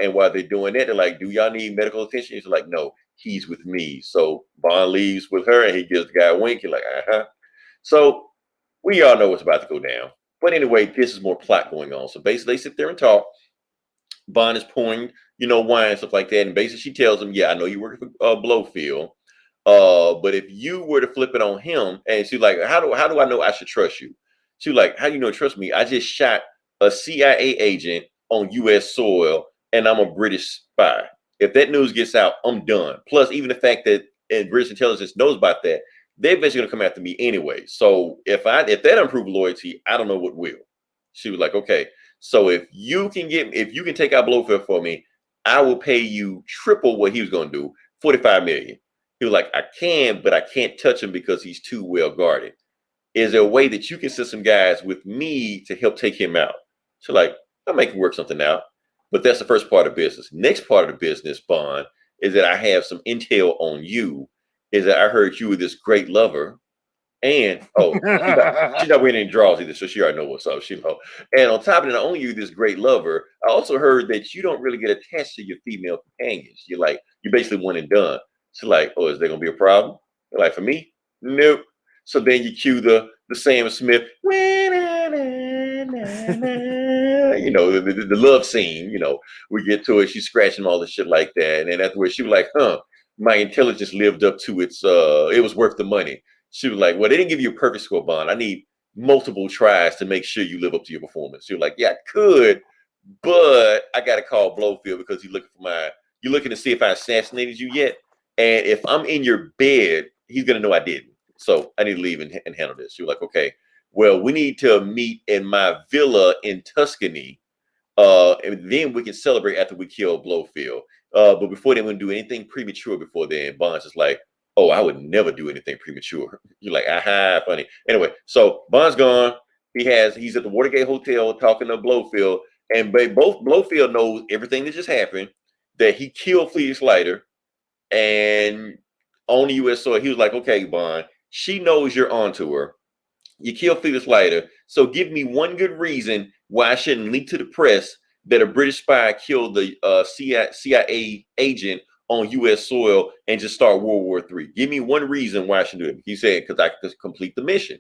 And while they're doing that, they're like, do y'all need medical attention? He's like, no, he's with me. So Bond leaves with her, and he gives the guy a wink. He's like, uh-huh. So we all know what's about to go down. But anyway, this is more plot going on. So basically, they sit there and talk. Bond is pouring, wine and stuff like that. And basically, she tells him, yeah, I know you work for Blowfield. But if you were to flip it on him, and she's like, how do I know I should trust you? She's like, how do you know trust me? I just shot a CIA agent on U.S. soil, and I'm a British spy. If that news gets out, I'm done. Plus, even the fact that British intelligence knows about that, they're eventually gonna come after me anyway. So if that don't prove loyalty, I don't know what will. She was like, okay, so if you can take out Blowfield for me, I will pay you triple what he was gonna do, $45 million. He was like, I can, but I can't touch him because he's too well guarded. Is there a way that you can send some guys with me to help take him out? So like, I'll make him work something out. But that's the first part of business. Next part of the business, Bond, is that I have some intel on you. Is that I heard you were this great lover And she's not wearing any drawers either, so she already know what's up. She know. And on top of it, not only are you this great lover, I also heard that you don't really get attached to your female companions. You're basically one and done. She's like, oh, is there gonna be a problem? You're like, for me, nope. So then you cue the Sam Smith, the love scene. We get to it. She's scratching all the shit like that, and then afterwards she was like, huh. My intelligence lived up to its. It was worth the money. She was like, well, they didn't give you a perfect score, Bond. I need multiple tries to make sure you live up to your performance. She was like, yeah, I could, but I got to call Blowfield because you're looking to see if I assassinated you yet. And if I'm in your bed, he's going to know I didn't. So I need to leave and handle this. She was like, okay, well, we need to meet in my villa in Tuscany. And then we can celebrate after we kill Blowfield. But before then, we do anything premature before then. Bond's just like, oh, I would never do anything premature. You're like, aha, funny. Anyway, so Bond's gone. He's at the Watergate Hotel talking to Blowfield, and both Blowfield knows everything that just happened, that he killed Felix Leiter, and on the U.S. soil, he was like, okay, Bond, she knows you're onto her. You killed Felix Leiter, so give me one good reason why I shouldn't leak to the press that a British spy killed the CIA agent on U.S. soil and just start World War III. Give me one reason why I should do it. He said, because I could complete the mission.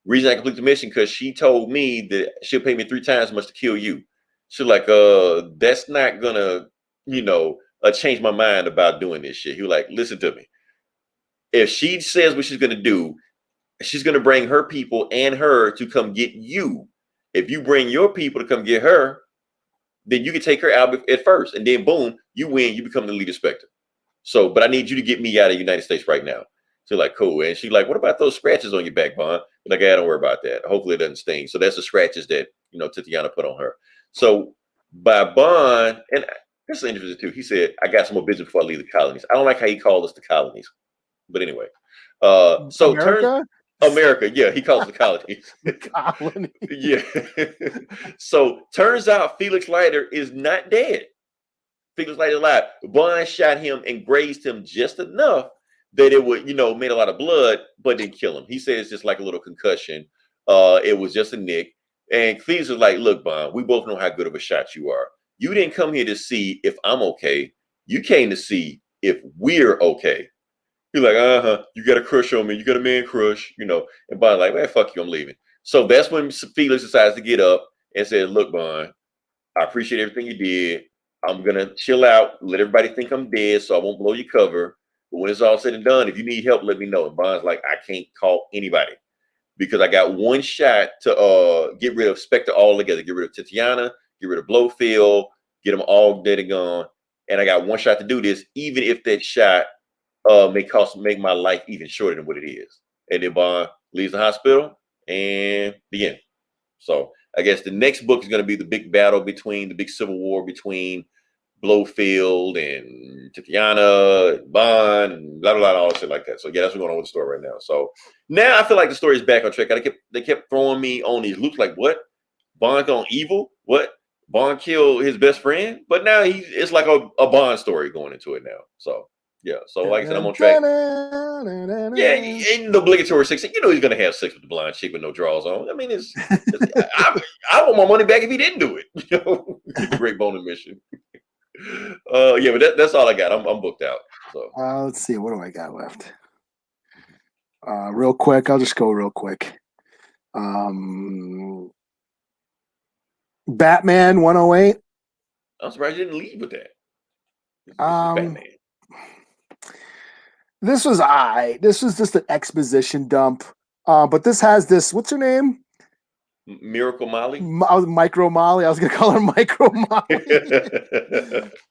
Reason I complete the mission, because she told me that she'll pay me 3 times as much to kill you. She's like, that's not gonna, change my mind about doing this shit. He was like, listen to me. If she says what she's gonna do, she's gonna bring her people and her to come get you. If you bring your people to come get her, then you can take her out at first, and then boom, you win. You become the leader Spectre. So, but I need you to get me out of the United States right now. So like, cool. And she's like, what about those scratches on your back, Bond? Like, yeah, don't worry about that. Hopefully it doesn't sting. So that's the scratches that, Tatiana put on her. So by Bond, and this is interesting too. He said, I got some more business before I leave the colonies. I don't like how he called us the colonies. But anyway. So America, yeah, he calls it the colonies. Colony. Yeah. So turns out Felix Leiter is not dead. Felix Leiter alive. Bond shot him and grazed him just enough that it would, made a lot of blood, but didn't kill him. He said it's just like a little concussion. It was just a nick. And Felix was like, look, Bond, we both know how good of a shot you are. You didn't come here to see if I'm okay. You came to see if we're okay. He's like, you got a crush on me. You got a man crush, And Bond's like, man, fuck you, I'm leaving. So that's when Felix decides to get up and says, look, Bond, I appreciate everything you did. I'm going to chill out, let everybody think I'm dead so I won't blow your cover. But when it's all said and done, if you need help, let me know. And Bond's like, I can't call anybody because I got one shot to get rid of Spectre altogether. Get rid of Tatiana, get rid of Blowfield, get them all dead and gone. And I got one shot to do this, even if that shot make my life even shorter than what it is. And then Bond leaves the hospital and the end. So I guess the next book is going to be the big battle between the big civil war between Blowfield and Tatiana and Bond and blah, blah, blah, all shit like that. So yeah, that's what's going on with the story right now. So now I feel like the story is back on track. They kept throwing me on these loops like, what? Bond gone evil? What? Bond killed his best friend? But now it's like a Bond story going into it now. So yeah, so like I said, I'm on track. Yeah, in the obligatory sex, he's gonna have sex with the blind chick with no drawers on. I mean, I want my money back if he didn't do it. Get the great bone mission. Yeah, but that's all I got. I'm booked out. So let's see, what do I got left? Real quick, I'll just go real quick. Batman 108. I'm surprised you didn't leave with that. Batman. This was just an exposition dump. But this has this, what's her name? Miracle Molly? Micro Molly. I was gonna call her Micro Molly.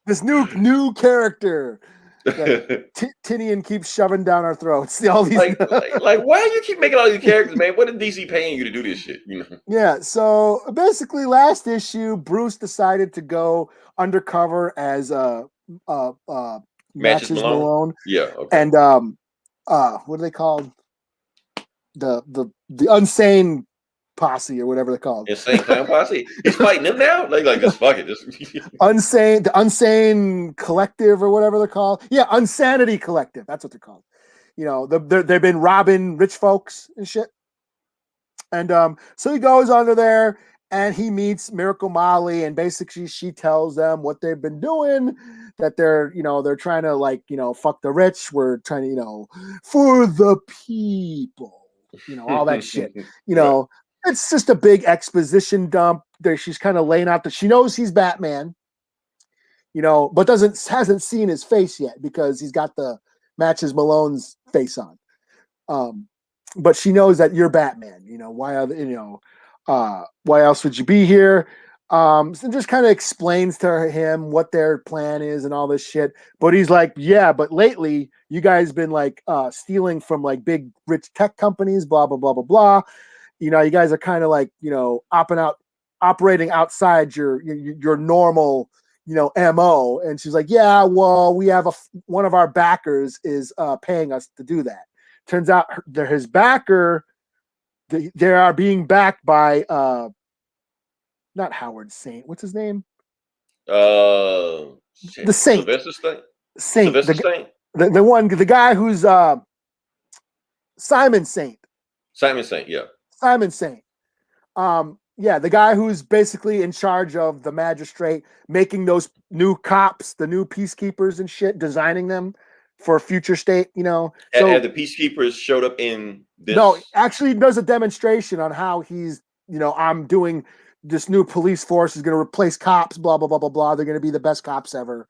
This new character that Tinian keeps shoving down our throats. All these like why do you keep making all these characters, man? What is DC paying you to do this shit? Yeah, so basically last issue, Bruce decided to go undercover as Matches Malone. Yeah. Okay. And what are they called? The Unsane Posse or whatever they're called. Insane Clown Posse. He's fighting them now? Like just fuck it. Just the Unsane Collective or whatever they're called. Yeah, Unsanity Collective. That's what they're called. You know, they've been robbing rich folks and shit. And so he goes under there and he meets Miracle Molly, and basically she tells them what they've been doing, that they're trying to, like, fuck the rich. We're trying to, for the people, all that shit. Right. It's just a big exposition dump. There, she's kind of laying out that she knows he's Batman, but hasn't seen his face yet because he's got the matches Malone's face on. But she knows that you're Batman. Why else would you be here? So just kind of explains to him what their plan is and all this shit. But he's like, yeah, but lately you guys been like stealing from like big rich tech companies, blah blah blah blah blah. You guys are kind of like operating outside your normal MO. And she's like, yeah, well, we have one of our backers is paying us to do that. Turns out his backer, they are being backed by not Howard Saint. What's his name? The Saint. Sylvester Saint. Saint. Sylvester Saint. The guy who's Simon Saint. Simon Saint. Yeah. Simon Saint. Yeah, the guy who's basically in charge of the magistrate, making those new cops, the new peacekeepers and shit, designing them for future state, So have the peacekeepers showed up in this? No, actually does a demonstration on how he's, I'm doing this new police force is going to replace cops, blah, blah, blah, blah, blah. They're going to be the best cops ever.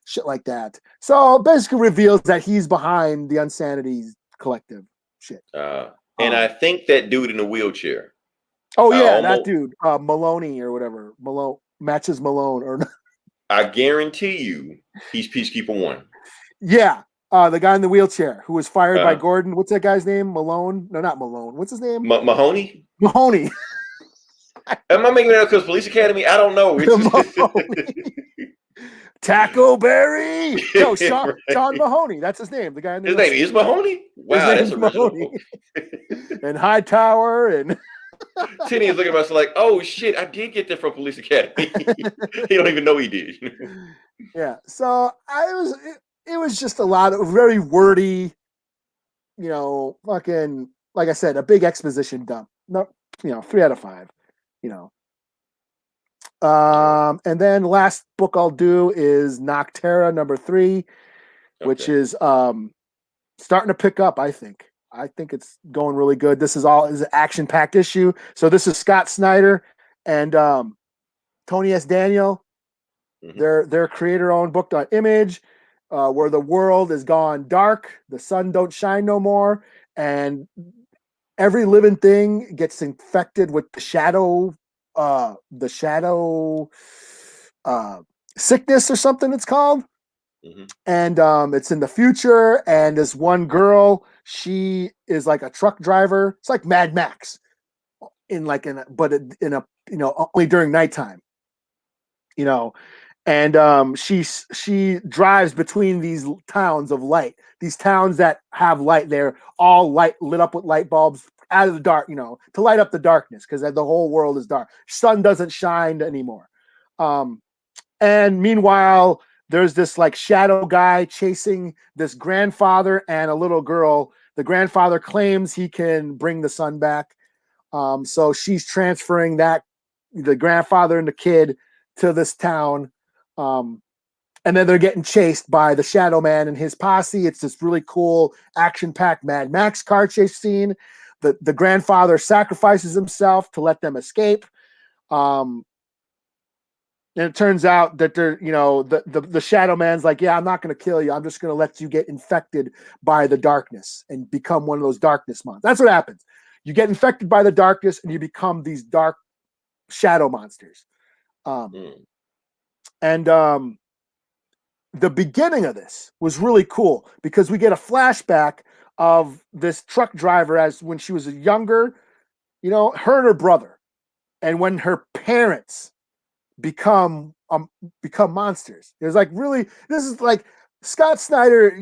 Shit like that. So basically reveals that he's behind the Unsanity Collective shit. And I think that dude in the wheelchair. Oh, yeah, that dude, Maloney or whatever. Matches Malone. Or I guarantee you he's Peacekeeper 1. Yeah. The guy in the wheelchair who was fired by Gordon. What's that guy's name? Malone? No, not Malone. What's his name? Mahoney? Mahoney. Am I making that up because Police Academy? I don't know. Tackleberry. No, Sean Mahoney. That's his name. The guy in the his name is Mahoney? Wow, that's original. And Hightower and Tinny is looking at us like, oh shit, I did get that from Police Academy. He don't even know he did. Yeah. So it was just a lot of very wordy, fucking, like I said, a big exposition dump. No, 3 out of 5, And then the last book I'll do is Nocterra number 3, which is starting to pick up, I think. I think it's going really good. This is an action-packed issue. So this is Scott Snyder and Tony S. Daniel. Mm-hmm. Their creator-owned book on Image, where the world is gone dark, the sun don't shine no more, and every living thing gets infected with the shadow sickness or something it's called. Mm-hmm. And it's in the future, and this one girl, she is like a truck driver. It's like Mad Max but only during nighttime, and she drives between these towns of light, these towns that have light. They're all lit up with light bulbs out of the dark, to light up the darkness, because the whole world is dark. Sun doesn't shine anymore. And meanwhile, there's this like shadow guy chasing this grandfather and a little girl. The grandfather claims he can bring the sun back. So she's transferring the grandfather and the kid to this town. And then they're getting chased by the Shadow Man and his posse. It's this really cool action-packed Mad Max car chase scene. The grandfather sacrifices himself to let them escape. And it turns out that the Shadow Man's like, yeah, I'm not going to kill you. I'm just going to let you get infected by the darkness and become one of those darkness monsters. That's what happens. You get infected by the darkness and you become these dark shadow monsters. And the beginning of this was really cool because we get a flashback of this truck driver as when she was younger, her and her brother, and when her parents become monsters. There's like really, this is like Scott Snyder,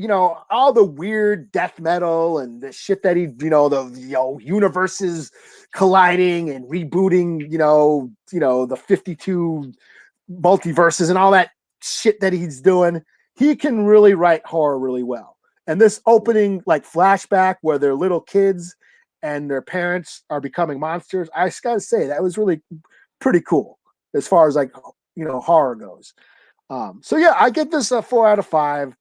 all the weird death metal and the shit that he, the universes colliding and rebooting, the 52 multiverses and all that shit that he's doing. He can really write horror really well. And this opening like flashback where they're little kids and their parents are becoming monsters, I just gotta say that was really pretty cool as far as like horror goes. So yeah, I give this a 4 out of 5.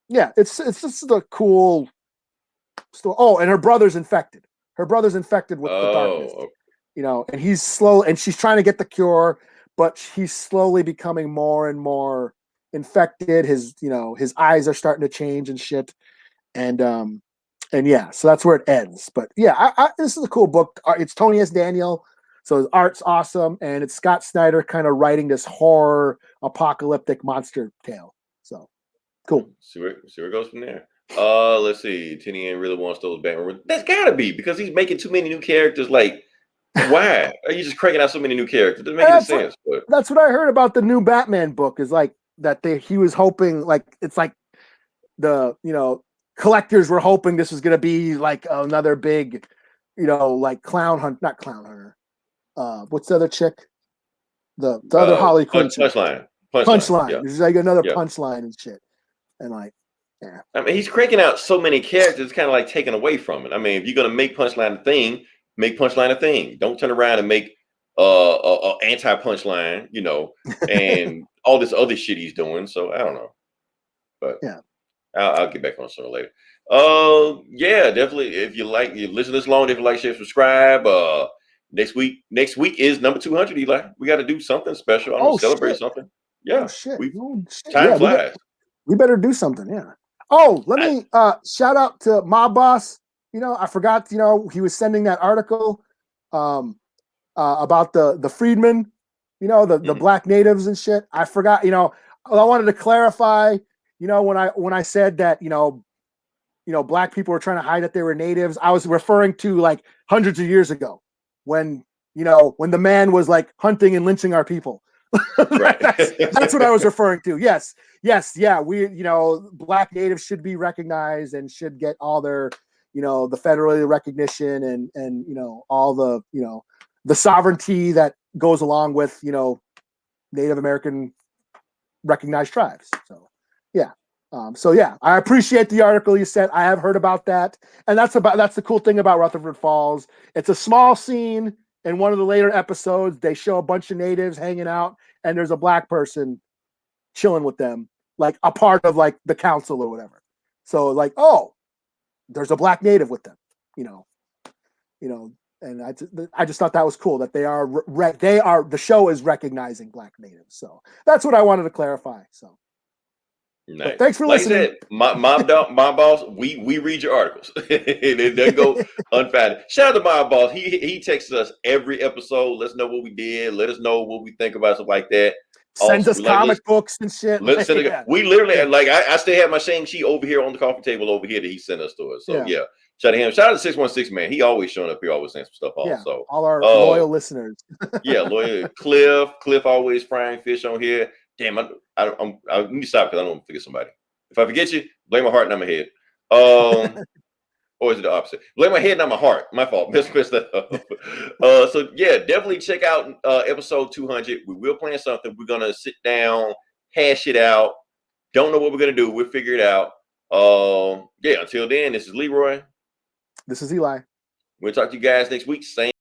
Yeah, it's just the cool story. Oh, and her brother's infected. Her brother's infected with the darkness. And he's slow, and she's trying to get the cure, but he's slowly becoming more and more infected. His eyes are starting to change and shit. And yeah, so that's where it ends. But yeah, this is a cool book. It's Tony S. Daniel, so his art's awesome, and it's Scott Snyder kind of writing this horror apocalyptic monster tale. So cool. See where it goes from there. Let's see. Tinian really wants those Batman. That's gotta be because he's making too many new characters. Like, why are you just cranking out so many new characters? Doesn't make any sense. But that's what I heard about the new Batman book. Is like that he was hoping, like, it's like the collectors were hoping this was gonna be like another big, like not clown hunter. What's the other chick? The other Harley Quinn punchline. Yeah. This is like another punchline and shit. And like, yeah. I mean, he's cranking out so many characters, it's kind of like taken away from it. I mean, if you're gonna make punchline a thing, make punchline a thing. Don't turn around and make a anti-punchline, and all this other shit he's doing. So I don't know. But yeah. I'll get back on sooner or later. Yeah, definitely. If you listen this long, if you like, share, subscribe. Next week is number 200. Eli, we got to do something special. I don't celebrate something. Yeah, shit. Time flies. We better do something. Yeah. Oh, let me shout out to Mob Boss. I forgot. He was sending that article about the freedmen. The black natives and shit. I forgot. I wanted to clarify. When I said that, black people were trying to hide that they were natives, I was referring to like hundreds of years ago when the man was like hunting and lynching our people. Right. that's what I was referring to. Yes. Yeah. We, black natives should be recognized and should get all their, the federal recognition and, all the, the sovereignty that goes along with, Native American recognized tribes. So, yeah. I appreciate the article you sent. I have heard about that. And that's the cool thing about Rutherford Falls. It's a small scene in one of the later episodes. They show a bunch of natives hanging out and there's a black person chilling with them, like a part of like the council or whatever. So like, oh, there's a black native with them, and I just thought that was cool that the show is recognizing black natives. So that's what I wanted to clarify. So. Nice. Thanks for listening. I said, my boss, we read your articles. It doesn't go unfounded. Shout out to my boss. He texts us every episode. Let us know what we did. Let us know what we think about stuff like that. Sends us comic books and shit. We literally like I still have my Shang-Chi over here on the coffee table over here that he sent us to us. So yeah. Shout out to him. Shout out to 616 man. He always showing up here, always saying some stuff also. All our loyal listeners. Yeah, loyal. Cliff always frying fish on here. Damn, I need to stop because I don't want to forget somebody. If I forget you, blame my heart, not my head. Or is it the opposite? Blame my head, not my heart. My fault. Messed that up. So yeah, definitely check out episode 200. We will plan something. We're gonna sit down, hash it out. Don't know what we're gonna do. We'll figure it out. Yeah. Until then, this is Leroy. This is Eli. We'll talk to you guys next week. Same.